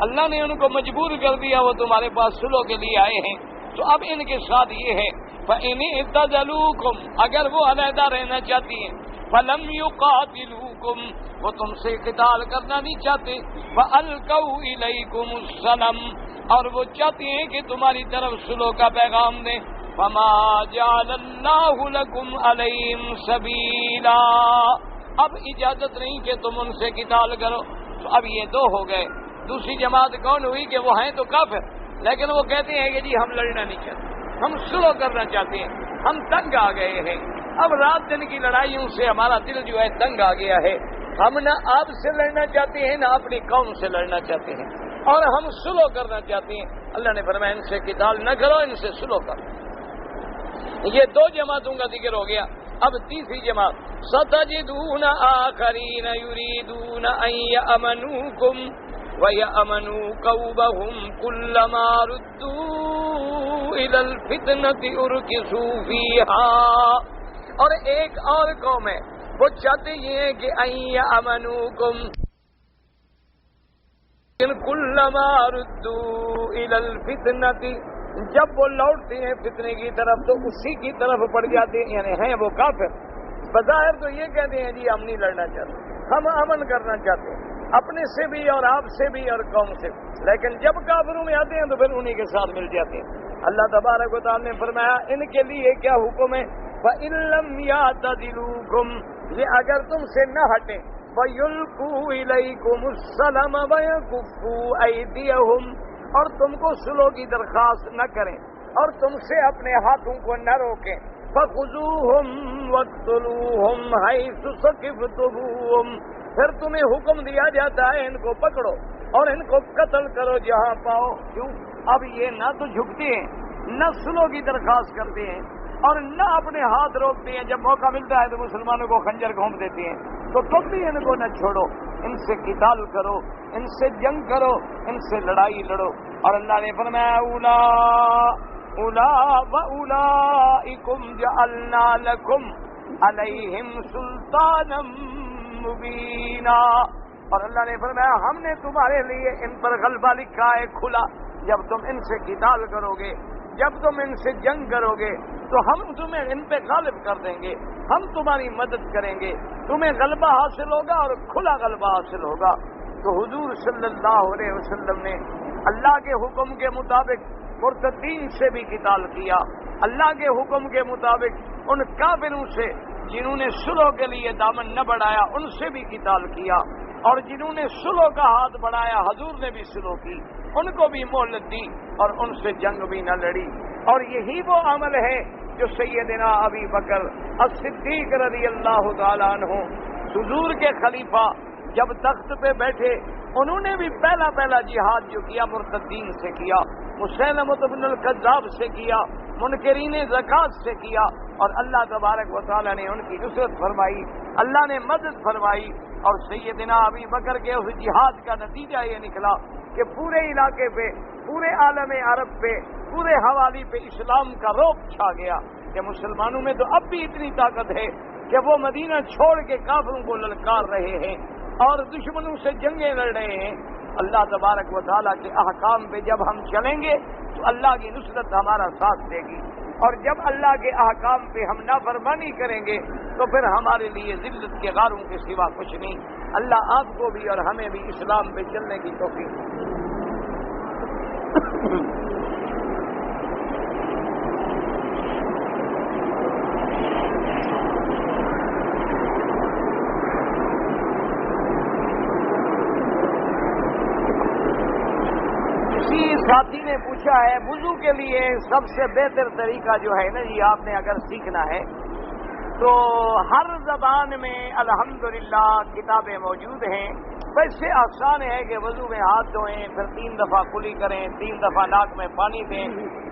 اللہ نے ان کو مجبور کر دیا، وہ تمہارے پاس صلح کے لیے آئے ہیں۔ تو اب ان کے ساتھ یہ ہے فَإِنِ اعْتَزَلُوكُمْ، اگر وہ علیحدہ رہنا چاہتی ہیں، فَلَمْ يُقَاتِلُوكُمْ، وہ تم سے قتال کرنا نہیں چاہتے، فَأَلْقَوْا إِلَيْكُمُ السَّلَمَ، اور وہ چاہتی ہیں کہ تمہاری طرف صلح کا پیغام دیں، فَمَا جَعَلَ اللَّهُ لَكُمْ عَلَيْهِمْ سَبِيلًا، اب اجازت نہیں کہ تم ان سے قتال کرو۔ تو اب یہ دو ہو گئے، دوسری جماعت کون ہوئی کہ وہ ہیں تو کافر، لیکن وہ کہتے ہیں کہ جی ہم لڑنا نہیں چاہتے، ہم صلح کرنا چاہتے ہیں، ہم تنگ آ گئے ہیں، اب رات دن کی لڑائیوں سے ہمارا دل جو ہے تنگ آ گیا ہے، ہم نہ آپ سے لڑنا چاہتے ہیں نہ اپنی قوم سے لڑنا چاہتے ہیں، اور ہم صلح کرنا چاہتے ہیں۔ اللہ نے فرمایا ان سے قتال نہ کرو، ان سے صلح کرو۔ یہ دو جماعتوں کا ذکر ہو گیا۔ اب تیسری جماعت سَتَجِدُونَ آخَرِينَ يُرِيدُونَ أَن يَأْمَنُوكُمْ وَيَأْمَنُوا قَوْمَهُمْ كُلَّمَا رُدُّوا إِلَى الْفِتْنَةِ أُرْكِسُوا فِيهَا، اور ایک اور قوم ہے وہ چاہتے یہ ہیں کہ أَن يَأْمَنُوكُمْ كُلَّمَا رُدُّوا إِلَى الْفِتْنَةِ، جب وہ لوٹتے ہیں فتنے کی طرف تو اسی کی طرف پڑ جاتے ہیں، یعنی ہیں وہ کافر، بظاہر تو یہ کہتے ہیں جی ہم نہیں لڑنا چاہتے، ہم امن کرنا چاہتے ہیں اپنے سے بھی اور آپ سے بھی اور قوم سے بھی، لیکن جب کافروں میں آتے ہیں تو پھر انہی کے ساتھ مل جاتے ہیں۔ اللہ تبارک و تعالی نے فرمایا ان کے لیے کیا حکم ہے، فَإِن لَّمْ يَعْتَزِلُوكُمْ، یہ اگر تم سے نہ ہٹیں، وَيُلْقُوا إِلَيْكُمُ السَّلَمَ وَيَكُفُّوا أَيْدِيَهُمْ، اور تم کو صلح کی درخواست نہ کریں اور تم سے اپنے ہاتھوں کو نہ روکیں، فَخُذُوهُمْ وَاقْتُلُوهُمْ حَيْثُ ثَقِفْتُمُوهُمْ، پھر تمہیں حکم دیا جاتا ہے ان کو پکڑو اور ان کو قتل کرو جہاں پاؤ۔ کیوں؟ اب یہ نہ تو جھکتے ہیں، نہ صلح کی درخواست کرتے ہیں اور نہ اپنے ہاتھ روکتے ہیں، جب موقع ملتا ہے تو مسلمانوں کو خنجر گھونپ دیتے ہیں، تو تم بھی ان کو نہ چھوڑو، ان سے قتال کرو، ان سے جنگ کرو، ان سے لڑائی لڑو۔ اور اللہ نے فرمایا أُولَٰئِكُمْ جَعَلْنَا لَكُمْ عَلَيْهِمْ سُلْطَانًا مبینہ، اور اللہ نے فرمایا ہم نے تمہارے لیے ان پر غلبہ لکھا ہے کھلا، جب تم ان سے قتال کرو گے، جب تم ان سے جنگ کرو گے تو ہم تمہیں ان پہ غالب کر دیں گے، ہم تمہاری مدد کریں گے، تمہیں غلبہ حاصل ہوگا اور کھلا غلبہ حاصل ہوگا۔ تو حضور صلی اللہ علیہ وسلم نے اللہ کے حکم کے مطابق مرتدین سے بھی قتال کیا، اللہ کے حکم کے مطابق ان کافروں سے جنہوں نے صلح کے لیے دامن نہ بڑھایا ان سے بھی قتال کیا، اور جنہوں نے صلح کا ہاتھ بڑھایا حضور نے بھی صلح کی، ان کو بھی مہلت دی اور ان سے جنگ بھی نہ لڑی۔ اور یہی وہ عمل ہے جو سیدنا ابی بکر الصدیق رضی اللہ تعالیٰ عنہ حضور کے خلیفہ جب تخت پہ بیٹھے انہوں نے بھی پہلا جہاد جو کیا مرتدین سے کیا، مسیلمۃ بن الکذاب سے کیا، منکرین زکات سے کیا، اور اللہ تبارک و تعالیٰ نے ان کی نصرت فرمائی، اللہ نے مدد فرمائی، اور سیدنا ابی بکر کے اس جہاد کا نتیجہ یہ نکلا کہ پورے علاقے پہ، پورے عالم عرب پہ، پورے حوالی پہ اسلام کا رعب چھا گیا کہ مسلمانوں میں تو اب بھی اتنی طاقت ہے کہ وہ مدینہ چھوڑ کے کافروں کو للکار رہے ہیں اور دشمنوں سے جنگیں لڑ رہے ہیں۔ اللہ تبارک و تعالیٰ کے احکام پہ جب ہم چلیں گے تو اللہ کی نصرت ہمارا ساتھ دے گی، اور جب اللہ کے احکام پہ ہم نافرمانی کریں گے تو پھر ہمارے لیے ذلت کے غاروں کے سوا کچھ نہیں۔ اللہ آپ کو بھی اور ہمیں بھی اسلام پہ چلنے کی توفیق دے۔ ساتھی نے پوچھا ہے وضو کے لیے سب سے بہتر طریقہ جو ہے نا جی، آپ نے اگر سیکھنا ہے تو ہر زبان میں الحمدللہ کتابیں موجود ہیں۔ ویسے آسان ہے کہ وضو میں ہاتھ دھوئیں، پھر 3 دفعہ کلی کریں، 3 دفعہ ناک میں پانی دیں،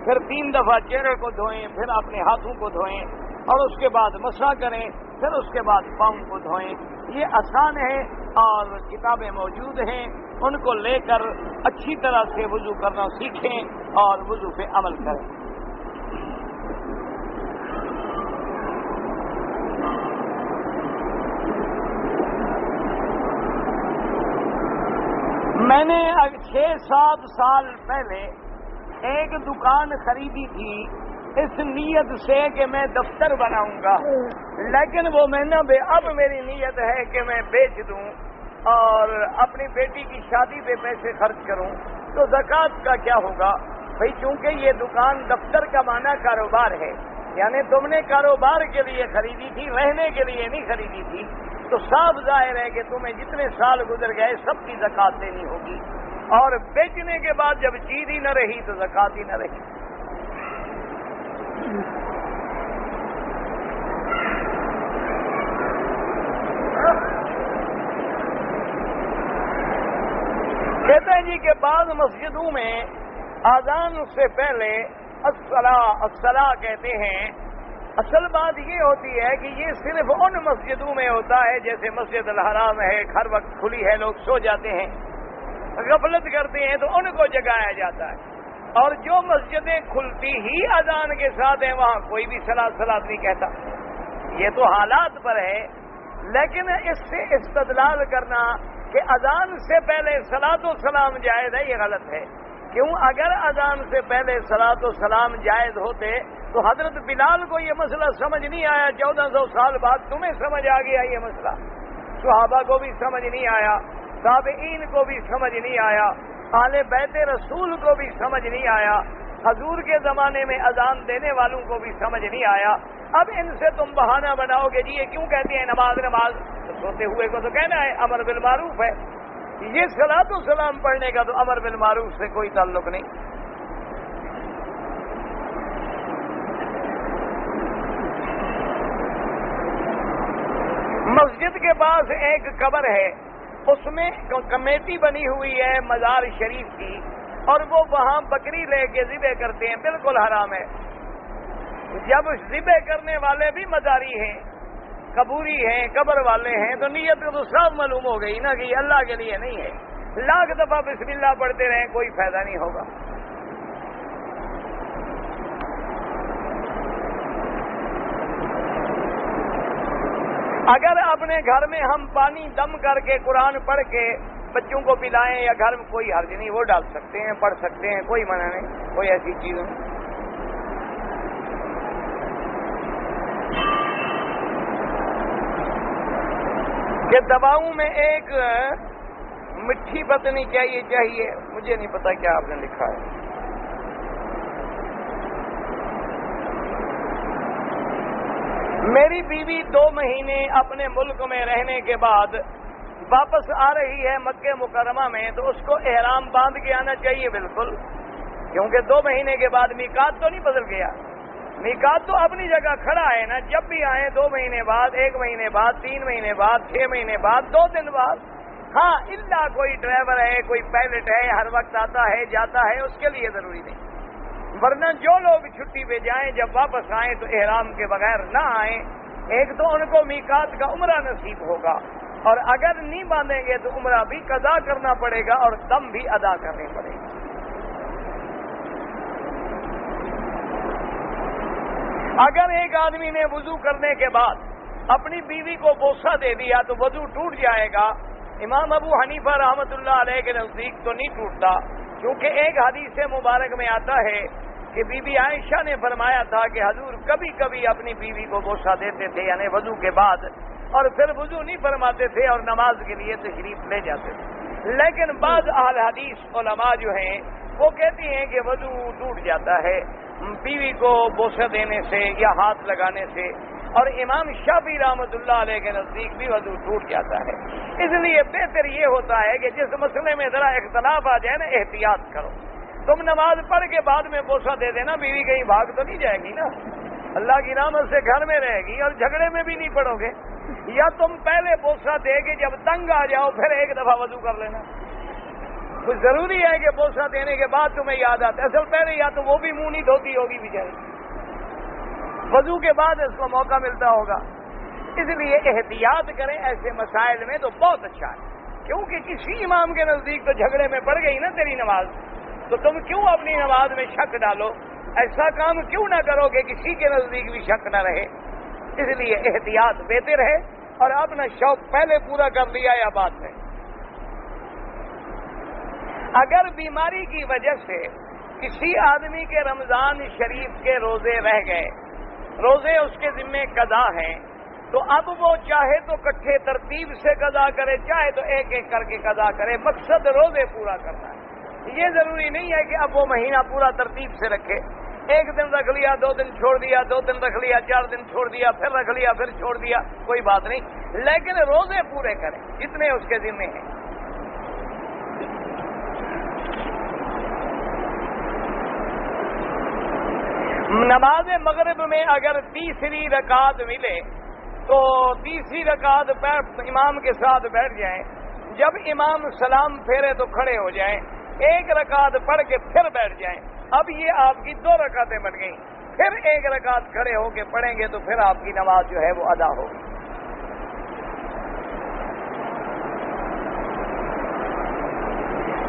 پھر 3 دفعہ چہرے کو دھوئیں، پھر اپنے ہاتھوں کو دھوئیں، اور اس کے بعد مسح کریں، پھر اس کے بعد پاؤں کو دھوئیں۔ یہ آسان ہے اور کتابیں موجود ہیں، ان کو لے کر اچھی طرح سے وضو کرنا سیکھیں اور وضو پہ عمل کریں۔ میں نے 6-7 سال پہلے ایک دکان خریدی تھی اس نیت سے کہ میں دفتر بناؤں گا، لیکن وہ مہینہ اب میری نیت ہے کہ میں بیچ دوں اور اپنی بیٹی کی شادی پہ پیسے خرچ کروں، تو زکوٰۃ کا کیا ہوگا؟ بھئی چونکہ یہ دکان دفتر کا معنی کاروبار ہے، یعنی تم نے کاروبار کے لیے خریدی تھی، رہنے کے لیے نہیں خریدی تھی، تو صاف ظاہر ہے کہ تمہیں جتنے سال گزر گئے سب کی زکوٰۃ دینی ہوگی، اور بیچنے کے بعد جب چیز ہی نہ رہی تو زکوٰۃ ہی نہ رہی۔ کہتے ہیں جی کہ بعض مسجدوں میں اذان سے پہلے الصلاۃ کہتے ہیں۔ اصل بات یہ ہوتی ہے کہ یہ صرف ان مسجدوں میں ہوتا ہے، جیسے مسجد الحرام ہے، ہر وقت کھلی ہے، لوگ سو جاتے ہیں، غفلت کرتے ہیں، تو ان کو جگایا جاتا ہے، اور جو مسجدیں کھلتی ہی اذان کے ساتھ ہیں وہاں کوئی بھی صلاۃ نہیں کہتا۔ یہ تو حالات پر ہے، لیکن اس سے استدلال کرنا کہ اذان سے پہلے صلاۃ و سلام جائز ہے، یہ غلط ہے۔ کیوں؟ اگر اذان سے پہلے صلاۃ و سلام جائز ہوتے تو حضرت بلال کو یہ مسئلہ سمجھ نہیں آیا، 1400 سال بعد تمہیں سمجھ آ گیا یہ مسئلہ، صحابہ کو بھی سمجھ نہیں آیا، تابعین کو بھی سمجھ نہیں آیا، اہل بیت رسول کو بھی سمجھ نہیں آیا، حضور کے زمانے میں اذان دینے والوں کو بھی سمجھ نہیں آیا۔ اب ان سے تم بہانہ بناؤ گے جی یہ کیوں کہتے ہیں نماز، تو سوتے ہوئے کو تو کہنا ہے امر بالمعروف ہے، یہ صلاۃ و سلام پڑھنے کا تو امر بالمعروف سے کوئی تعلق نہیں۔ مسجد کے پاس ایک قبر ہے، اس میں کمیٹی بنی ہوئی ہے مزار شریف کی، اور وہ وہاں بکری لے کے ذبح کرتے ہیں، بالکل حرام ہے۔ جب ذبح کرنے والے بھی مزاری ہیں، قبوری ہیں، قبر والے ہیں، تو نیت تو صاف معلوم ہو گئی نا کہ یہ اللہ کے لیے نہیں ہے۔ لاکھ دفعہ بسم اللہ پڑھتے رہیں کوئی فائدہ نہیں ہوگا۔ اگر اپنے گھر میں ہم پانی دم کر کے قرآن پڑھ کے بچوں کو پلائیں یا گھر میں کوئی حرج نہیں، وہ ڈال سکتے ہیں، پڑھ سکتے ہیں، کوئی منع نہیں، کوئی ایسی چیز نہیں۔ کہ دواؤں میں ایک مٹھی پتنی کیا یہ چاہیے، مجھے نہیں پتا کیا آپ نے لکھا ہے۔ میری بیوی 2 مہینے اپنے ملک میں رہنے کے بعد واپس آ رہی ہے مکہ مکرمہ میں، تو اس کو احرام باندھ کے آنا چاہیے؟ بالکل، کیونکہ 2 مہینے کے بعد میقات تو نہیں بدل گیا، میقات تو اپنی جگہ کھڑا ہے نا، جب بھی آئیں 2 مہینے بعد، 1 مہینے بعد، 3 مہینے بعد، 6 مہینے بعد، 2 دن بعد، ہاں الا کوئی ڈرائیور ہے، کوئی پائلٹ ہے، ہر وقت آتا ہے جاتا ہے، اس کے لیے ضروری نہیں، ورنہ جو لوگ چھٹی پہ جائیں جب واپس آئیں تو احرام کے بغیر نہ آئیں۔ ایک تو ان کو میقات کا عمرہ نصیب ہوگا، اور اگر نہیں باندھیں گے تو عمرہ بھی قضا کرنا پڑے گا اور دم بھی ادا کرنے پڑے گا۔ اگر ایک آدمی نے وضو کرنے کے بعد اپنی بیوی کو بوسہ دے دیا تو وضو ٹوٹ جائے گا۔ امام ابو حنیفہ رحمۃ اللہ علیہ کے نزدیک تو نہیں ٹوٹتا، کیونکہ ایک حدیث مبارک میں آتا ہے کہ بی بی عائشہ نے فرمایا تھا کہ حضور کبھی کبھی اپنی بیوی کو بوسہ دیتے تھے، یعنی وضو کے بعد، اور پھر وضو نہیں فرماتے تھے اور نماز کے لیے تشریف لے جاتے تھے۔ لیکن بعض اہل حدیث علماء جو ہیں وہ کہتی ہیں کہ وضو ٹوٹ جاتا ہے بیوی کو بوسہ دینے سے یا ہاتھ لگانے سے، اور امام شافعی رحمۃ اللہ علیہ کے نزدیک بھی وضو ٹوٹ جاتا ہے۔ اس لیے بہتر یہ ہوتا ہے کہ جس مسئلے میں ذرا اختلاف آ جائے نا، احتیاط کرو۔ تم نماز پڑھ کے بعد میں بوسہ دے دینا، بیوی کہیں بھاگ تو نہیں جائے گی نا، اللہ کی رحمت سے گھر میں رہے گی اور جھگڑے میں بھی نہیں پڑو گے۔ یا تم پہلے بوسہ دے کے جب تنگ آ جاؤ پھر ایک دفعہ وضو کر لینا۔ کچھ ضروری ہے کہ بوسہ دینے کے بعد تمہیں یاد آتا ہے، اصل پہلے یا تو وہ بھی منہ نہیں دھوتی ہوگی بیچاری، وضو کے بعد اس کو موقع ملتا ہوگا۔ اس لیے احتیاط کریں ایسے مسائل میں تو بہت اچھا ہے، کیونکہ کسی امام کے نزدیک تو جھگڑے میں پڑ گئی نا تیری نماز، تو تم کیوں اپنی نماز میں شک ڈالو؟ ایسا کام کیوں نہ کرو کہ کسی کے نزدیک بھی شک نہ رہے۔ اس لیے احتیاط بہتر ہے، اور اپنا شوق پہلے پورا کر لیا یا بعد میں۔ اگر بیماری کی وجہ سے کسی آدمی کے رمضان شریف کے روزے رہ گئے، روزے اس کے ذمے قضا ہیں، تو اب وہ چاہے تو کٹھے ترتیب سے قضا کرے، چاہے تو ایک ایک کر کے قضا کرے، مقصد روزے پورا کرنا ہے۔ یہ ضروری نہیں ہے کہ اب وہ مہینہ پورا ترتیب سے رکھے، ایک دن رکھ لیا، 2 دن چھوڑ دیا، 2 دن رکھ لیا، 4 دن چھوڑ دیا، پھر رکھ لیا، پھر چھوڑ دیا، کوئی بات نہیں، لیکن روزے پورے کریں جتنے اس کے ذمے ہیں۔ نماز مغرب میں اگر تیسری رکعت ملے تو تیسری رکعت امام کے ساتھ بیٹھ جائیں، جب امام سلام پھیرے تو کھڑے ہو جائیں، ایک رکعت پڑھ کے پھر بیٹھ جائیں۔ اب یہ آپ کی 2 رکعتیں بن گئیں، پھر ایک رکعت کھڑے ہو کے پڑھیں گے تو پھر آپ کی نماز جو ہے وہ ادا ہوگی۔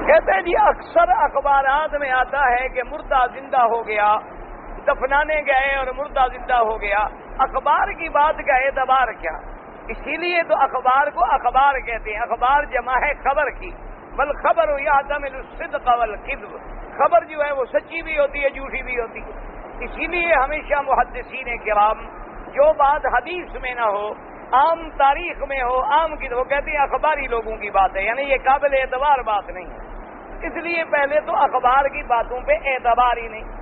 کہتے ہیں جی اکثر اخبارات میں آتا ہے کہ مردہ زندہ ہو گیا، دفنانے گئے اور مردہ زندہ ہو گیا، اخبار کی بات کا اعتبار کیا؟ اسی لیے تو اخبار کو اخبار کہتے ہیں، اخبار جمع ہے خبر کی، والخبر یحتمل الصدق والکذب، خبر جو ہے وہ سچی بھی ہوتی ہے جھوٹی بھی ہوتی ہے۔ اسی لیے ہمیشہ محدثین کرام جو بات حدیث میں نہ ہو، عام تاریخ میں ہو، عام کی وہ کہتے ہیں اخباری لوگوں کی بات ہے، یعنی یہ قابل اعتبار بات نہیں ہے۔ اس لیے پہلے تو اخبار کی باتوں پہ اعتبار ہی نہیں،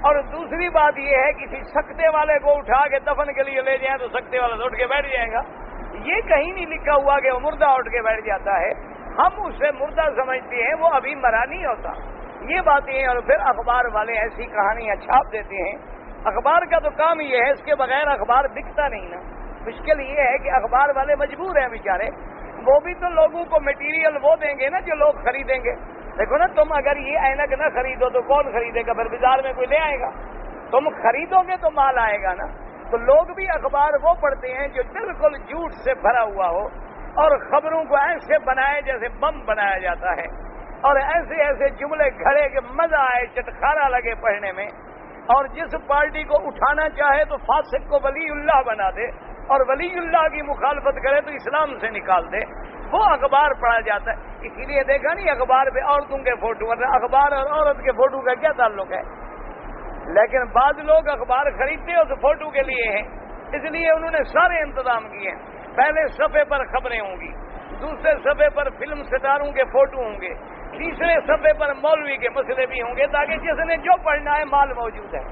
اور دوسری بات یہ ہے کسی سکتے والے کو اٹھا کے دفن کے لیے لے جائیں تو سکتے والا اٹھ کے بیٹھ جائے گا، یہ کہیں نہیں لکھا ہوا کہ وہ مردہ اٹھ کے بیٹھ جاتا ہے، ہم اسے مردہ سمجھتے ہیں، وہ ابھی مرا نہیں ہوتا، یہ باتیں ہیں۔ اور پھر اخبار والے ایسی کہانیاں چھاپ دیتے ہیں، اخبار کا تو کام یہ ہے، اس کے بغیر اخبار بکتا نہیں نا۔ مشکل یہ ہے کہ اخبار والے مجبور ہیں بیچارے، وہ بھی تو لوگوں کو مٹیریل وہ دیں گے نا جو لوگ خریدیں گے۔ دیکھو نا، تم اگر یہ اینک نہ خریدو تو کون خریدے گا؟ پھر بازار میں کوئی لے آئے گا، تم خریدو گے تو مال آئے گا نا۔ تو لوگ بھی اخبار وہ پڑھتے ہیں جو بالکل جھوٹ سے بھرا ہوا ہو، اور خبروں کو ایسے بنائے جیسے بم بنایا جاتا ہے، اور ایسے ایسے جملے گھڑے کہ مزہ آئے، چٹخارا لگے پڑھنے میں، اور جس پارٹی کو اٹھانا چاہے تو فاسق کو ولی اللہ بنا دے، اور ولی اللہ کی مخالفت کرے تو اسلام سے نکال دے، وہ اخبار پڑھا جاتا ہے۔ اسی لیے دیکھا نہیں اخبار پہ عورتوں کے فوٹو، اخبار اور عورت کے فوٹو کا کیا تعلق ہے؟ لیکن بعض لوگ اخبار خریدتے ہو تو فوٹو کے لیے ہیں، اس لیے انہوں نے سارے انتظام کیے ہیں۔ پہلے صفحے پر خبریں ہوں گی، دوسرے صفحے پر فلم ستاروں کے فوٹو ہوں گے، تیسرے صفحے پر مولوی کے مسئلے بھی ہوں گے، تاکہ جس نے جو پڑھنا ہے مال موجود ہے۔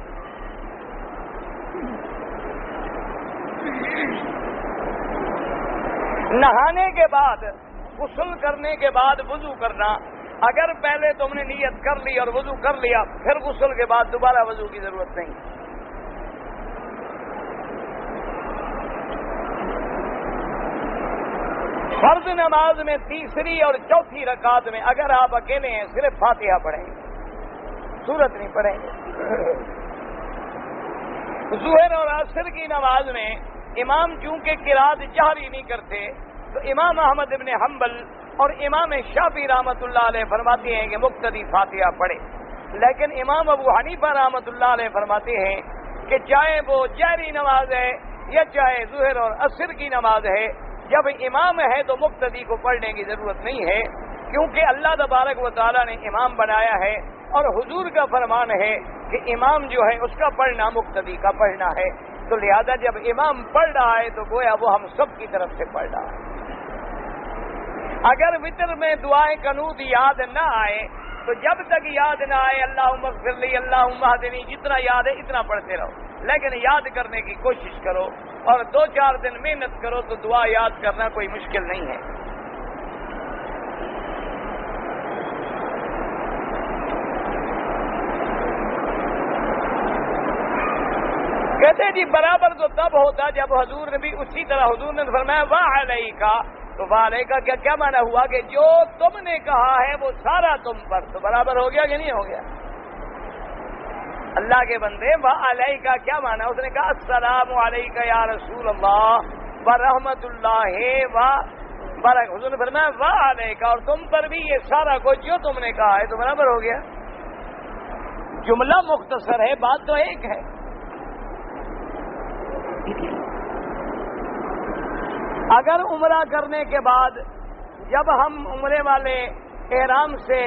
نہانے کے بعد، غسل کرنے کے بعد وضو کرنا، اگر پہلے تم نے نیت کر لی اور وضو کر لیا، پھر غسل کے بعد دوبارہ وضو کی ضرورت نہیں۔ فرض نماز میں تیسری اور چوتھی رکعت میں اگر آپ اکیلے ہیں صرف فاتحہ پڑھیں گے، سورت نہیں پڑھیں گے۔ ظہر اور عصر کی نماز میں امام چونکہ قرات جہری نہیں کرتے تو امام احمد ابن حنبل اور امام شافعی رحمۃ اللہ علیہ فرماتے ہیں کہ مقتدی فاتحہ پڑھے، لیکن امام ابو حنیفہ رحمۃ اللہ علیہ فرماتے ہیں کہ چاہے وہ جہری نماز ہے یا چاہے ظہر اور عصر کی نماز ہے، جب امام ہے تو مقتدی کو پڑھنے کی ضرورت نہیں ہے، کیونکہ اللہ تبارک و تعالیٰ نے امام بنایا ہے اور حضور کا فرمان ہے کہ امام جو ہے اس کا پڑھنا مقتدی کا پڑھنا ہے، تو لہذا جب امام پڑھ رہا ہے تو گویا وہ ہم سب کی طرف سے پڑھ رہا ہے۔ اگر وتر میں دعائیں قنوت یاد نہ آئے تو جب تک یاد نہ آئے اللہم اغفر لی اللہم اہدنی جتنا یاد ہے اتنا پڑھتے رہو، لیکن یاد کرنے کی کوشش کرو اور 2-4 دن محنت کرو تو دعا یاد کرنا کوئی مشکل نہیں ہے۔ کہتے ہیں جی برابر تو تب ہوتا جب حضور نے بھی اسی طرح حضور نے فرمایا وعلیکا، تو وعلیکا کا کیا معنی ہوا کہ جو تم نے کہا ہے وہ سارا تم پر، تو برابر ہو گیا کہ نہیں ہو گیا؟ اللہ کے بندے وعلیکا کیا معنی؟ اس نے کہا السلام علیکہ یا رسول اللہ ورحمۃ اللہ وبرکاتہ، حضور نے فرمایا وعلیکا، اور تم پر بھی یہ سارا کچھ جو تم نے کہا ہے، تو برابر ہو گیا۔ جملہ مختصر ہے، بات تو ایک ہے۔ اگر عمرہ کرنے کے بعد جب ہم عمرے والے احرام سے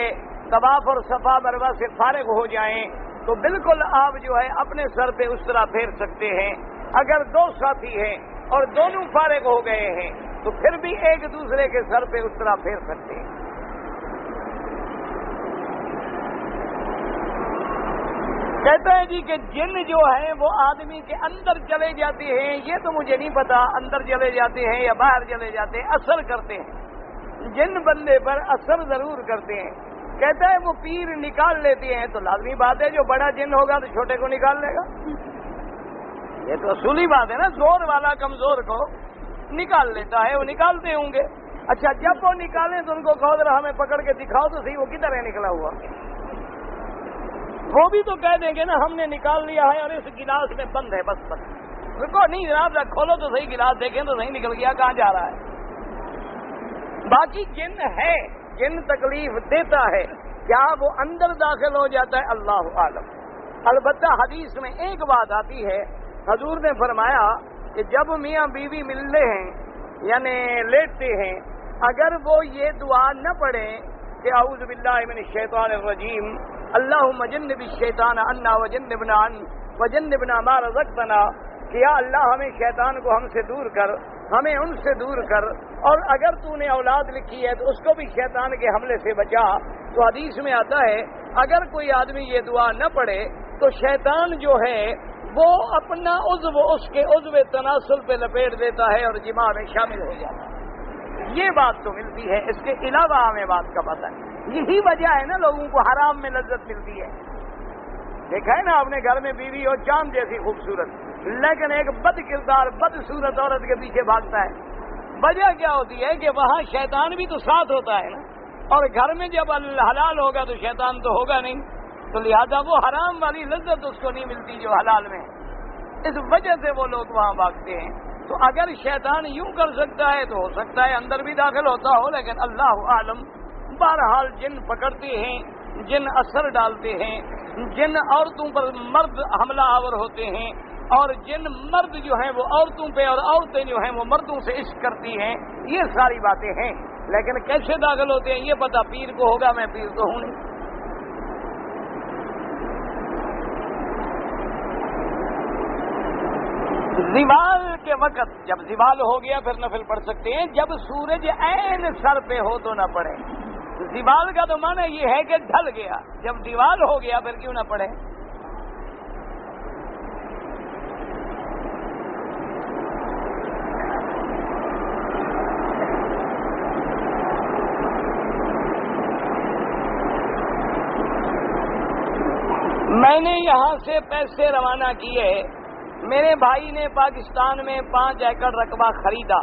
طواف اور صفا مروہ سے فارغ ہو جائیں تو بالکل آپ جو ہے اپنے سر پہ اس طرح پھیر سکتے ہیں۔ اگر 2 ساتھی ہیں اور دونوں فارغ ہو گئے ہیں تو پھر بھی ایک دوسرے کے سر پہ اس طرح پھیر سکتے ہیں۔ کہتا ہے جی کہ جن جو ہیں وہ آدمی کے اندر چلے جاتے ہیں، یہ تو مجھے نہیں پتا اندر چلے جاتے ہیں یا باہر چلے جاتے ہیں، اثر کرتے ہیں، جن بندے پر اثر ضرور کرتے ہیں۔ کہتا ہے وہ پیر نکال لیتے ہیں، تو لازمی بات ہے جو بڑا جن ہوگا تو چھوٹے کو نکال لے گا، یہ تو اصولی بات ہے نا، زور والا کمزور کو نکال لیتا ہے، وہ نکالتے ہوں گے۔ اچھا جب وہ نکالیں تو ان کو کہو ذرا ہمیں پکڑ کے دکھاؤ تو صحیح وہ کدھر ہے نکلا ہوا، وہ بھی تو کہہ دیں گے نا ہم نے نکال لیا ہے اور اس گلاس میں بند ہے، بس رکو نہیں جناب کھولو تو صحیح گلاس دیکھیں تو صحیح نکل گیا کہاں جا رہا ہے۔ باقی جن ہے، جن تکلیف دیتا ہے، کیا وہ اندر داخل ہو جاتا ہے اللہ عالم۔ البتہ حدیث میں ایک بات آتی ہے، حضور نے فرمایا کہ جب میاں بیوی ملتے ہیں یعنی لیٹتے ہیں، اگر وہ یہ دعا نہ پڑھیں کہ اعوذ باللہ من الشیطان الرجیم اللہم جنب الشیطان عنا وجنبنا وجنبنا ما رزقتنا، کہ یا اللہ ہمیں شیطان کو ہم سے دور کر، ہمیں ان سے دور کر، اور اگر تو نے اولاد لکھی ہے تو اس کو بھی شیطان کے حملے سے بچا۔ تو حدیث میں آتا ہے اگر کوئی آدمی یہ دعا نہ پڑھے تو شیطان جو ہے وہ اپنا عضو اس کے عضو تناسل پہ لپیٹ دیتا ہے اور جماع میں شامل ہو جاتا ہے۔ یہ بات تو ملتی ہے، اس کے علاوہ ہمیں بات کا پتہ ہے۔ یہی وجہ ہے نا لوگوں کو حرام میں لذت ملتی ہے۔ دیکھا ہے نا اپنے گھر میں بیوی اور چاند جیسی خوبصورت، لیکن ایک بد کردار بد صورت عورت کے پیچھے بھاگتا ہے۔ وجہ کیا ہوتی ہے کہ وہاں شیطان بھی تو ساتھ ہوتا ہے نا، اور گھر میں جب حلال ہوگا تو شیطان تو ہوگا نہیں، تو لہذا وہ حرام والی لذت اس کو نہیں ملتی جو حلال میں ہے، اس وجہ سے وہ لوگ وہاں بھاگتے ہیں۔ تو اگر شیطان یوں کر سکتا ہے تو ہو سکتا ہے اندر بھی داخل ہوتا ہو، لیکن اللہ عالم۔ بہرحال جن پکڑتے ہیں، جن اثر ڈالتے ہیں، جن عورتوں پر مرد حملہ آور ہوتے ہیں، اور جن مرد جو ہیں وہ عورتوں پہ اور عورتیں جو ہیں وہ مردوں سے عشق کرتی ہیں، یہ ساری باتیں ہیں، لیکن کیسے داخل ہوتے ہیں یہ پتہ پیر کو ہوگا، میں پیر تو ہوں نہیں۔ زوال کے وقت جب زوال ہو گیا پھر نفل پڑھ سکتے ہیں، جب سورج عین سر پہ ہو تو نہ پڑھیں۔ زوال کا تو معنی یہ ہے کہ ڈھل گیا، جب زوال ہو گیا پھر کیوں نہ پڑھیں۔ میں نے یہاں سے پیسے روانہ کیے، میرے بھائی نے پاکستان میں 5 ایکڑ رقبہ خریدا،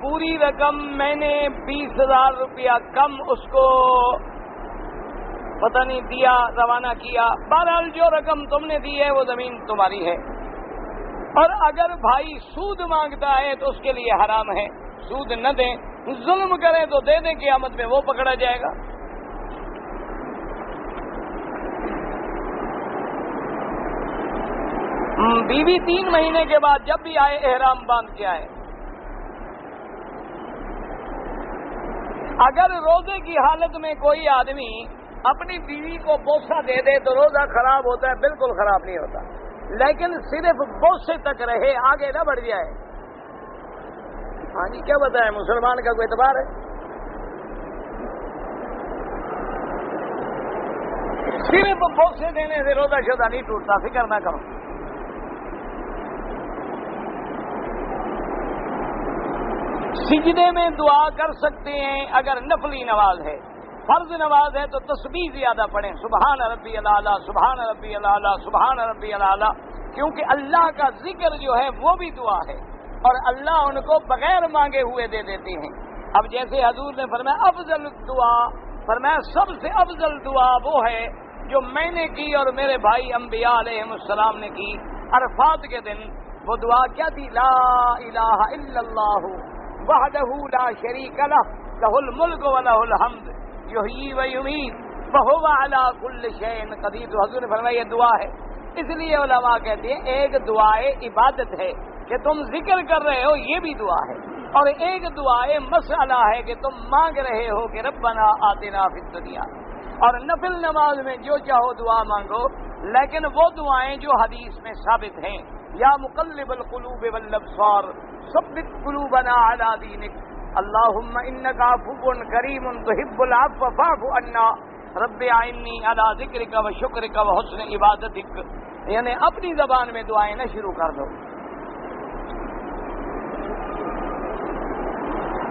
پوری رقم میں نے 20,000 روپیہ کم اس کو پتہ نہیں دیا، روانہ کیا، بہرحال جو رقم تم نے دی ہے وہ زمین تمہاری ہے۔ اور اگر بھائی سود مانگتا ہے تو اس کے لیے حرام ہے، سود نہ دیں، ظلم کریں تو دے دیں، قیامت میں وہ پکڑا جائے گا۔ بیوی 3 مہینے کے بعد جب بھی آئے احرام باندھ کے آئے۔ اگر روزے کی حالت میں کوئی آدمی اپنی بیوی کو بوسہ دے دے تو روزہ خراب ہوتا ہے؟ بالکل خراب نہیں ہوتا، لیکن صرف بوسے تک رہے، آگے نہ بڑھ جائے۔ ہاں جی کیا بتائیں، مسلمان کا کوئی اعتبار ہے؟ صرف بوسے دینے سے روزہ شدہ نہیں ٹوٹتا، فکر نہ کرو۔ سجدے میں دعا کر سکتے ہیں اگر نفلی نماز ہے، فرض نماز ہے تو تسبیح زیادہ پڑھیں، سبحان ربی الاعلیٰ، سبحان ربی الاعلیٰ، سبحان ربی الاعلیٰ، کیونکہ اللہ کا ذکر جو ہے وہ بھی دعا ہے اور اللہ ان کو بغیر مانگے ہوئے دے دیتے ہیں۔ اب جیسے حضور نے فرمایا افضل دعا، فرمایا سب سے افضل دعا وہ ہے جو میں نے کی اور میرے بھائی انبیاء علیہ السلام نے کی عرفات کے دن۔ وہ دعا کیا تھی؟ لا الہ الا اللہ وحدہ لا شریک لہ لہ الملک ولہ الحمد یحیی و یمیت وہو علی کل شیء قدیر۔ تو حضور نے فرمایا یہ دعا ہے۔ اس لیے علماء کہتے ہیں ایک دعائے عبادت ہے کہ تم ذکر کر رہے ہو، یہ بھی دعا ہے، اور ایک دعائے مسئلہ ہے کہ تم مانگ رہے ہو کہ ربنا آتنا فی الدنیا۔ اور نفل نماز میں جو چاہو دعا مانگو، لیکن وہ دعائیں جو حدیث میں ثابت ہیں، یا مقلب القلوب والابصار ثبت قلوبنا علی دینک، اللہم انک عفو کریم تحب العفو فاعف عنا، رب اعنی علی ذکرک و شکرک و حسن عبادتک۔ یعنی اپنی زبان میں دعائیں نہ شروع کر دو۔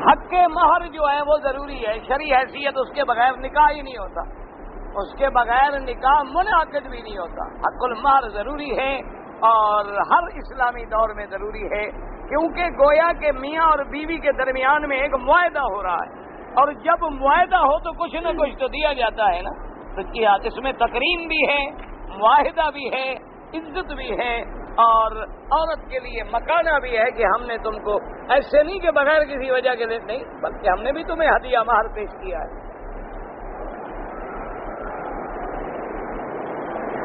حق مہر جو ہے وہ ضروری ہے، شرعی حیثیت اس کے بغیر نکاح ہی نہیں ہوتا، اس کے بغیر نکاح منعقد بھی نہیں ہوتا۔ حق المہر ضروری ہے اور ہر اسلامی دور میں ضروری ہے، کیونکہ گویا کہ میاں اور بیوی کے درمیان میں ایک معاہدہ ہو رہا ہے، اور جب معاہدہ ہو تو کچھ نہ کچھ تو دیا جاتا ہے نا۔ تو کیا اس میں تکریم بھی ہے، معاہدہ بھی ہے، عزت بھی ہے، اور عورت کے لیے مکانہ بھی ہے کہ ہم نے تم کو ایسے نہیں کہ بغیر کسی وجہ کے نہیں، بلکہ ہم نے بھی تمہیں ہدیہ مہر پیش کیا ہے۔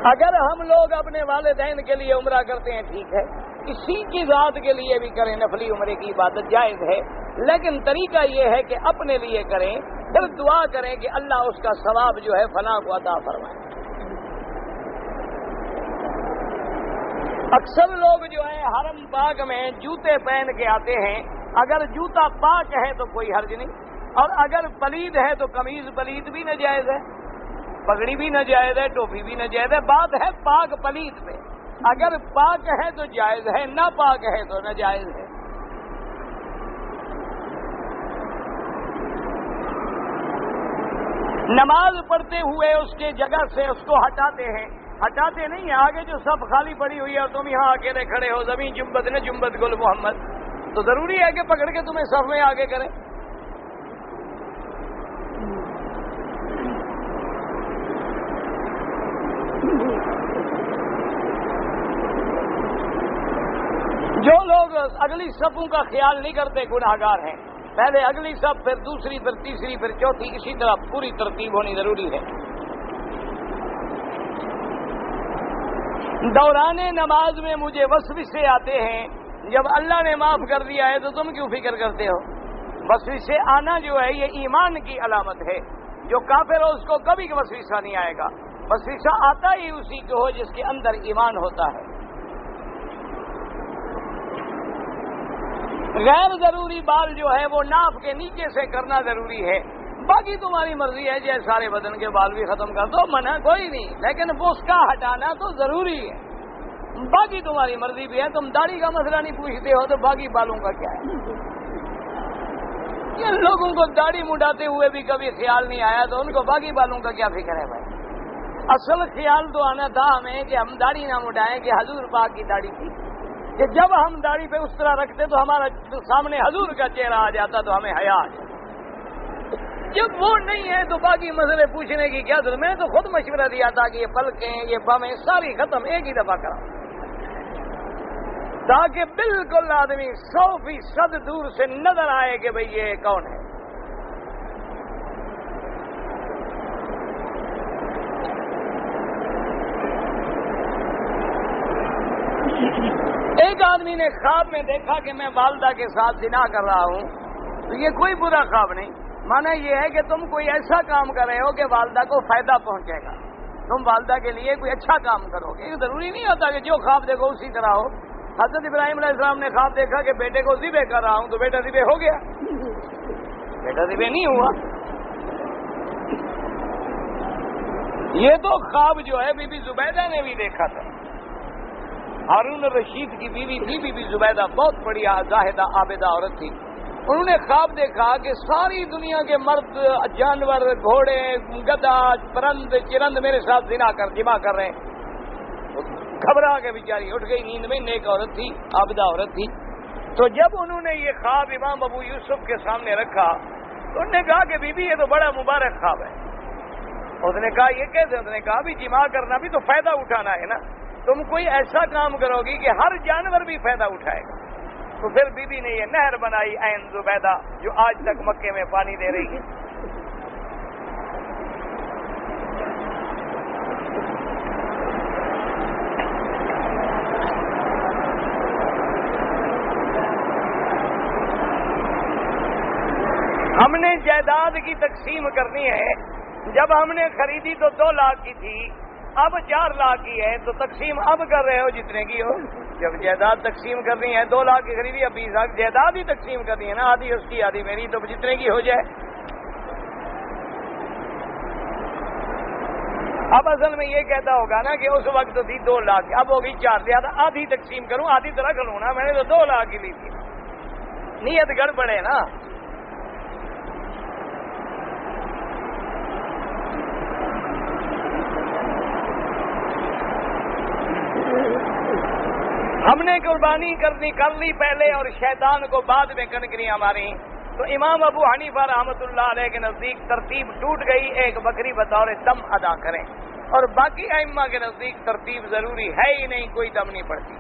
اگر ہم لوگ اپنے والدین کے لیے عمرہ کرتے ہیں ٹھیک ہے، کسی کی ذات کے لیے بھی کریں، نفلی عمرے کی عبادت جائز ہے، لیکن طریقہ یہ ہے کہ اپنے لیے کریں، پھر دعا کریں کہ اللہ اس کا ثواب جو ہے فلاں کو عطا فرمائے۔ اکثر لوگ جو ہے حرم پاک میں جوتے پہن کے آتے ہیں، اگر جوتا پاک ہے تو کوئی حرج نہیں، اور اگر پلید ہے تو قمیض پلید بھی ناجائز ہے، پگڑی بھی ناجائز ہے، ٹوپی بھی ناجائز ہے۔ بات ہے پاک پلید پہ، اگر پاک ہے تو جائز ہے، نہ پاک ہے تو ناجائز ہے۔ نماز پڑھتے ہوئے اس کے جگہ سے اس کو ہٹاتے ہیں، ہٹاتے نہیں ہیں، آگے جو سب خالی پڑی ہوئی ہے اور تم یہاں اکیلے کھڑے ہو، زمین جنبت نے جنبت گل محمد، تو ضروری ہے کہ پکڑ کے تمہیں صف میں آگے کریں۔ جو لوگ اگلی صفوں کا خیال نہیں کرتے گناہگار ہیں، پہلے اگلی صف، پھر دوسری، پھر تیسری، پھر چوتھی، اسی طرح پوری ترتیب ہونی ضروری ہے۔ دوران نماز میں مجھے وسوسے آتے ہیں، جب اللہ نے معاف کر دیا ہے تو تم کیوں فکر کرتے ہو؟ وسوسے آنا جو ہے یہ ایمان کی علامت ہے، جو کافر ہو اس کو کبھی وسوسہ نہیں آئے گا، وسوسہ آتا ہی اسی کو ہو جس کے اندر ایمان ہوتا ہے۔ غیر ضروری بال جو ہے وہ ناف کے نیچے سے کرنا ضروری ہے، باقی تمہاری مرضی ہے، جیسے سارے بدن کے بال بھی ختم کر دو، منع کوئی نہیں، لیکن وہ اس کا ہٹانا تو ضروری ہے، باقی تمہاری مرضی بھی ہے۔ تم داڑھی کا مسئلہ نہیں پوچھتے ہو تو باقی بالوں کا کیا ہے؟ ان لوگوں کو داڑھی مڈاتے ہوئے بھی کبھی خیال نہیں آیا تو ان کو باقی بالوں کا کیا فکر ہے بھائی؟ اصل خیال تو آنا تھا ہمیں کہ ہم داڑھی نہ مڈائیں کہ حضور پاک کی داڑھی تھی، کہ جب ہم داڑھی پہ اس طرح رکھتے تو ہمارا سامنے حضور کا چہرہ آ جاتا تو ہمیں حیا آ جاتا. جب وہ نہیں ہے تو باقی مسئلے پوچھنے کی کیا ضرورت. میں نے تو خود مشورہ دیا تھا کہ یہ پلکیں یہ بمیں ساری ختم ایک ہی دفعہ کرا تاکہ بالکل آدمی 100% دور سے نظر آئے کہ بھئی یہ کون ہے. ایک آدمی نے خواب میں دیکھا کہ میں والدہ کے ساتھ زنا کر رہا ہوں. تو یہ کوئی برا خواب نہیں. مانا یہ ہے کہ تم کوئی ایسا کام کر رہے ہو کہ والدہ کو فائدہ پہنچے گا. تم والدہ کے لیے کوئی اچھا کام کرو گے. یہ ضروری نہیں ہوتا کہ جو خواب دیکھو اسی طرح ہو. حضرت ابراہیم علیہ السلام نے خواب دیکھا کہ بیٹے کو ذبح کر رہا ہوں تو بیٹا ذبح ہو گیا. بیٹا ذبح نہیں ہوا. یہ تو خواب جو ہے بی بی زبیدہ نے بھی دیکھا تھا. ہارون الرشید کی بیوی تھی بی بی زبیدہ, بہت بڑی زاہدہ عابدہ عورت تھی. انہوں نے خواب دیکھا کہ ساری دنیا کے مرد جانور گھوڑے گدھا پرند چرند میرے ساتھ جمع کر رہے ہیں. گھبرا کے بیچاری اٹھ گئی نیند میں. نیک عورت تھی, عابدہ عورت تھی. تو جب انہوں نے یہ خواب امام ابو یوسف کے سامنے رکھا تو انہوں نے کہا کہ بی بی یہ تو بڑا مبارک خواب ہے. اس نے کہا یہ کیسے؟ اس نے کہا بھی جمع کرنا بھی تو فائدہ اٹھانا ہے نا. تم کوئی ایسا کام کرو گی کہ ہر جانور بھی فائدہ اٹھائے گا. تو پھر بی بی نے یہ نہر بنائی عین زبیدہ جو آج تک مکے میں پانی دے رہی ہے. ہم نے جائیداد کی تقسیم کرنی ہے. جب ہم نے خریدی تو 2 لاکھ کی تھی, اب 4 لاکھ کی ہے. تو تقسیم اب کر رہے ہو جتنے کی ہو. جب جائیداد تقسیم کرنی ہے 2 لاکھ کی خریدی, اب 20 لاکھ جائیداد ہی تقسیم کرنی ہے نا. آدھی اس کی آدھی میری, تو جتنے کی ہو جائے. اب اصل میں یہ کہتا ہوگا نا کہ اس وقت تھی 2 لاکھ, اب ہوگی 4. لہٰذا آدھی تقسیم کروں, آدھی طرح کروں نا. میں نے تو 2 لاکھ کی لی تھی. نیت گڑبڑ ہے نا. ہم نے قربانی کر لی پہلے اور شیطان کو بعد میں کنکریاں ماری. تو امام ابو حنیفہ رحمۃ اللہ علیہ کے نزدیک ترتیب ٹوٹ گئی. ایک بکری بطور دم ادا کریں. اور باقی ائمہ کے نزدیک ترتیب ضروری ہے ہی نہیں, کوئی دم نہیں پڑتی.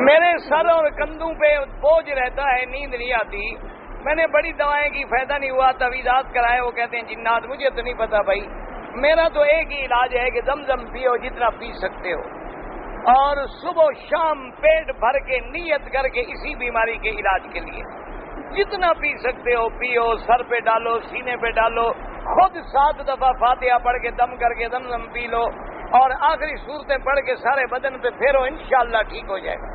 میرے سر اور کندھوں پہ بوجھ رہتا ہے, نیند نہیں آتی. میں نے بڑی دوائیں کی, فائدہ نہیں ہوا. تعویذات کرائے, وہ کہتے ہیں جنات. مجھے تو نہیں پتا بھائی. میرا تو ایک ہی علاج ہے کہ زمزم پیو جتنا پی سکتے ہو, اور صبح شام پیٹ بھر کے نیت کر کے اسی بیماری کے علاج کے لیے جتنا پی سکتے ہو پیو. سر پہ ڈالو, سینے پہ ڈالو, خود 7 دفعہ فاتحہ پڑھ کے دم کر کے زمزم پی لو, اور آخری صورتیں پڑھ کے سارے بدن پہ پھیرو, انشاءاللہ ٹھیک ہو جائے گا.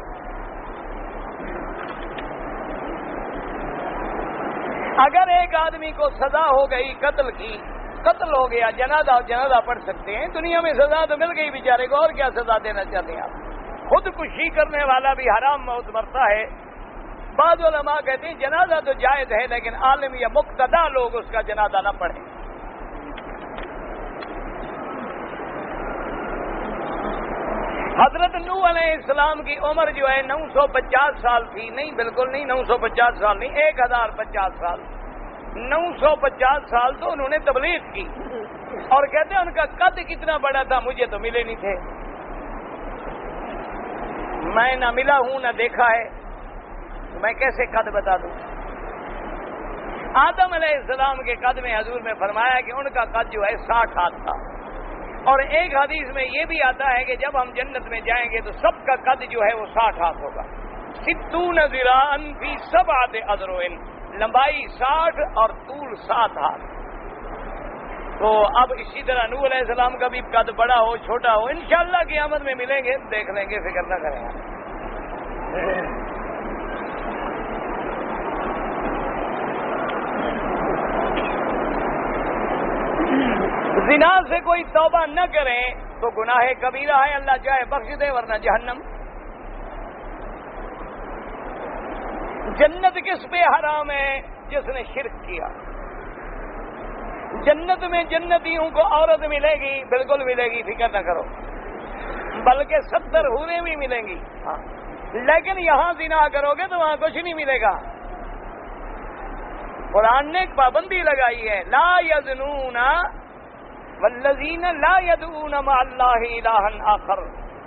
اگر ایک آدمی کو سزا ہو گئی قتل کی, قتل ہو گیا, جنازہ پڑھ سکتے ہیں. دنیا میں سزا تو مل گئی بیچارے کو, اور کیا سزا دینا چاہتے ہیں آپ؟ خودکشی کرنے والا بھی حرام موت مرتا ہے. بعض علماء کہتے ہیں جنازہ تو جائز ہے, لیکن عالم یا مقتدا لوگ اس کا جنازہ نہ پڑھیں. حضرت نوح علیہ السلام کی عمر جو ہے 950 سال تھی. نہیں, بالکل نہیں, 950 سال نہیں, 1050 سال. 950 سال تو انہوں نے تبلیغ کی, اور کہتے ہیں ان کا قد کتنا بڑا تھا مجھے تو ملے نہیں تھے. میں نہ ملا ہوں نہ دیکھا ہے, تو میں کیسے قد بتا دوں؟ آدم علیہ السلام کے قد میں حضور نے فرمایا کہ ان کا قد جو ہے 60 ہاتھ تھا. اور ایک حدیث میں یہ بھی آتا ہے کہ جب ہم جنت میں جائیں گے تو سب کا قد جو ہے وہ 60 ہاتھ ہوگا. 60 ذراعًا فی 7 اذرع, لمبائی 60 اور طول 7 ہاتھ. تو اب اسی طرح نوح علیہ السلام کا بھی قد بڑا ہو چھوٹا ہو, انشاءاللہ قیامت میں ملیں گے, دیکھ لیں گے, فکر نہ کریں. زنا سے کوئی توبہ نہ کریں تو گناہ کبیرہ ہے, اللہ چاہے بخش دے ورنہ جہنم. جنت کس پہ حرام ہے؟ جس نے شرک کیا. جنت میں جنتیوں کو عورت ملے گی، بالکل ملے گی، فکر نہ کرو، بلکہ 70 حوریں بھی ملیں گی. لیکن یہاں زنا کرو گے تو وہاں کچھ نہیں ملے گا. قرآن نے ایک پابندی لگائی ہے، لا یزنون والذین لا یدعون مع اللہ الہا آخر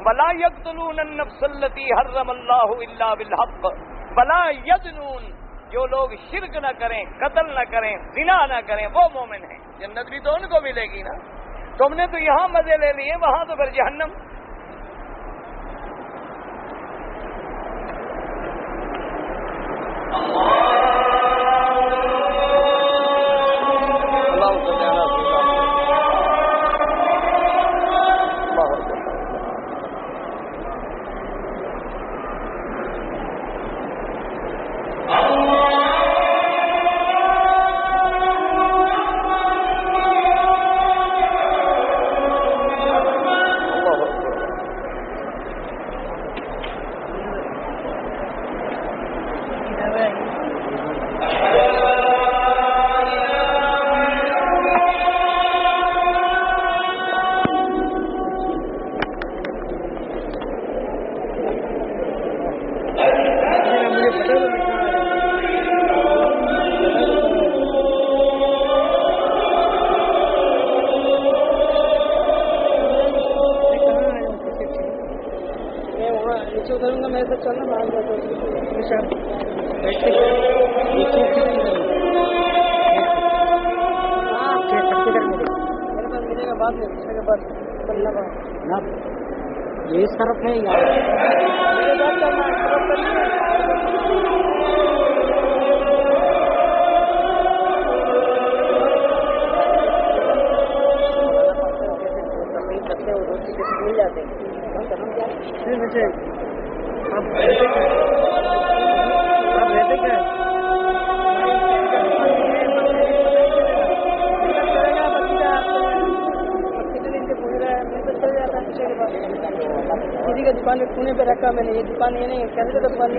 ولا یقتلون النفس التي حرم اللہ الا بالحق ولا یزنون. جو لوگ شرک نہ کریں، قتل نہ کریں، زنا نہ کریں، وہ مومن ہیں. جنت بھی تو ان کو ملے گی نا. تم نے تو یہاں مزے لے لیے، وہاں تو پھر جہنم. یہ اس طرف ہے یار مل جاتے ہیں. کسی کا دکان میں کونے پہ رکھا میں نے، یہ دکان یہ نہیں کیسے دکان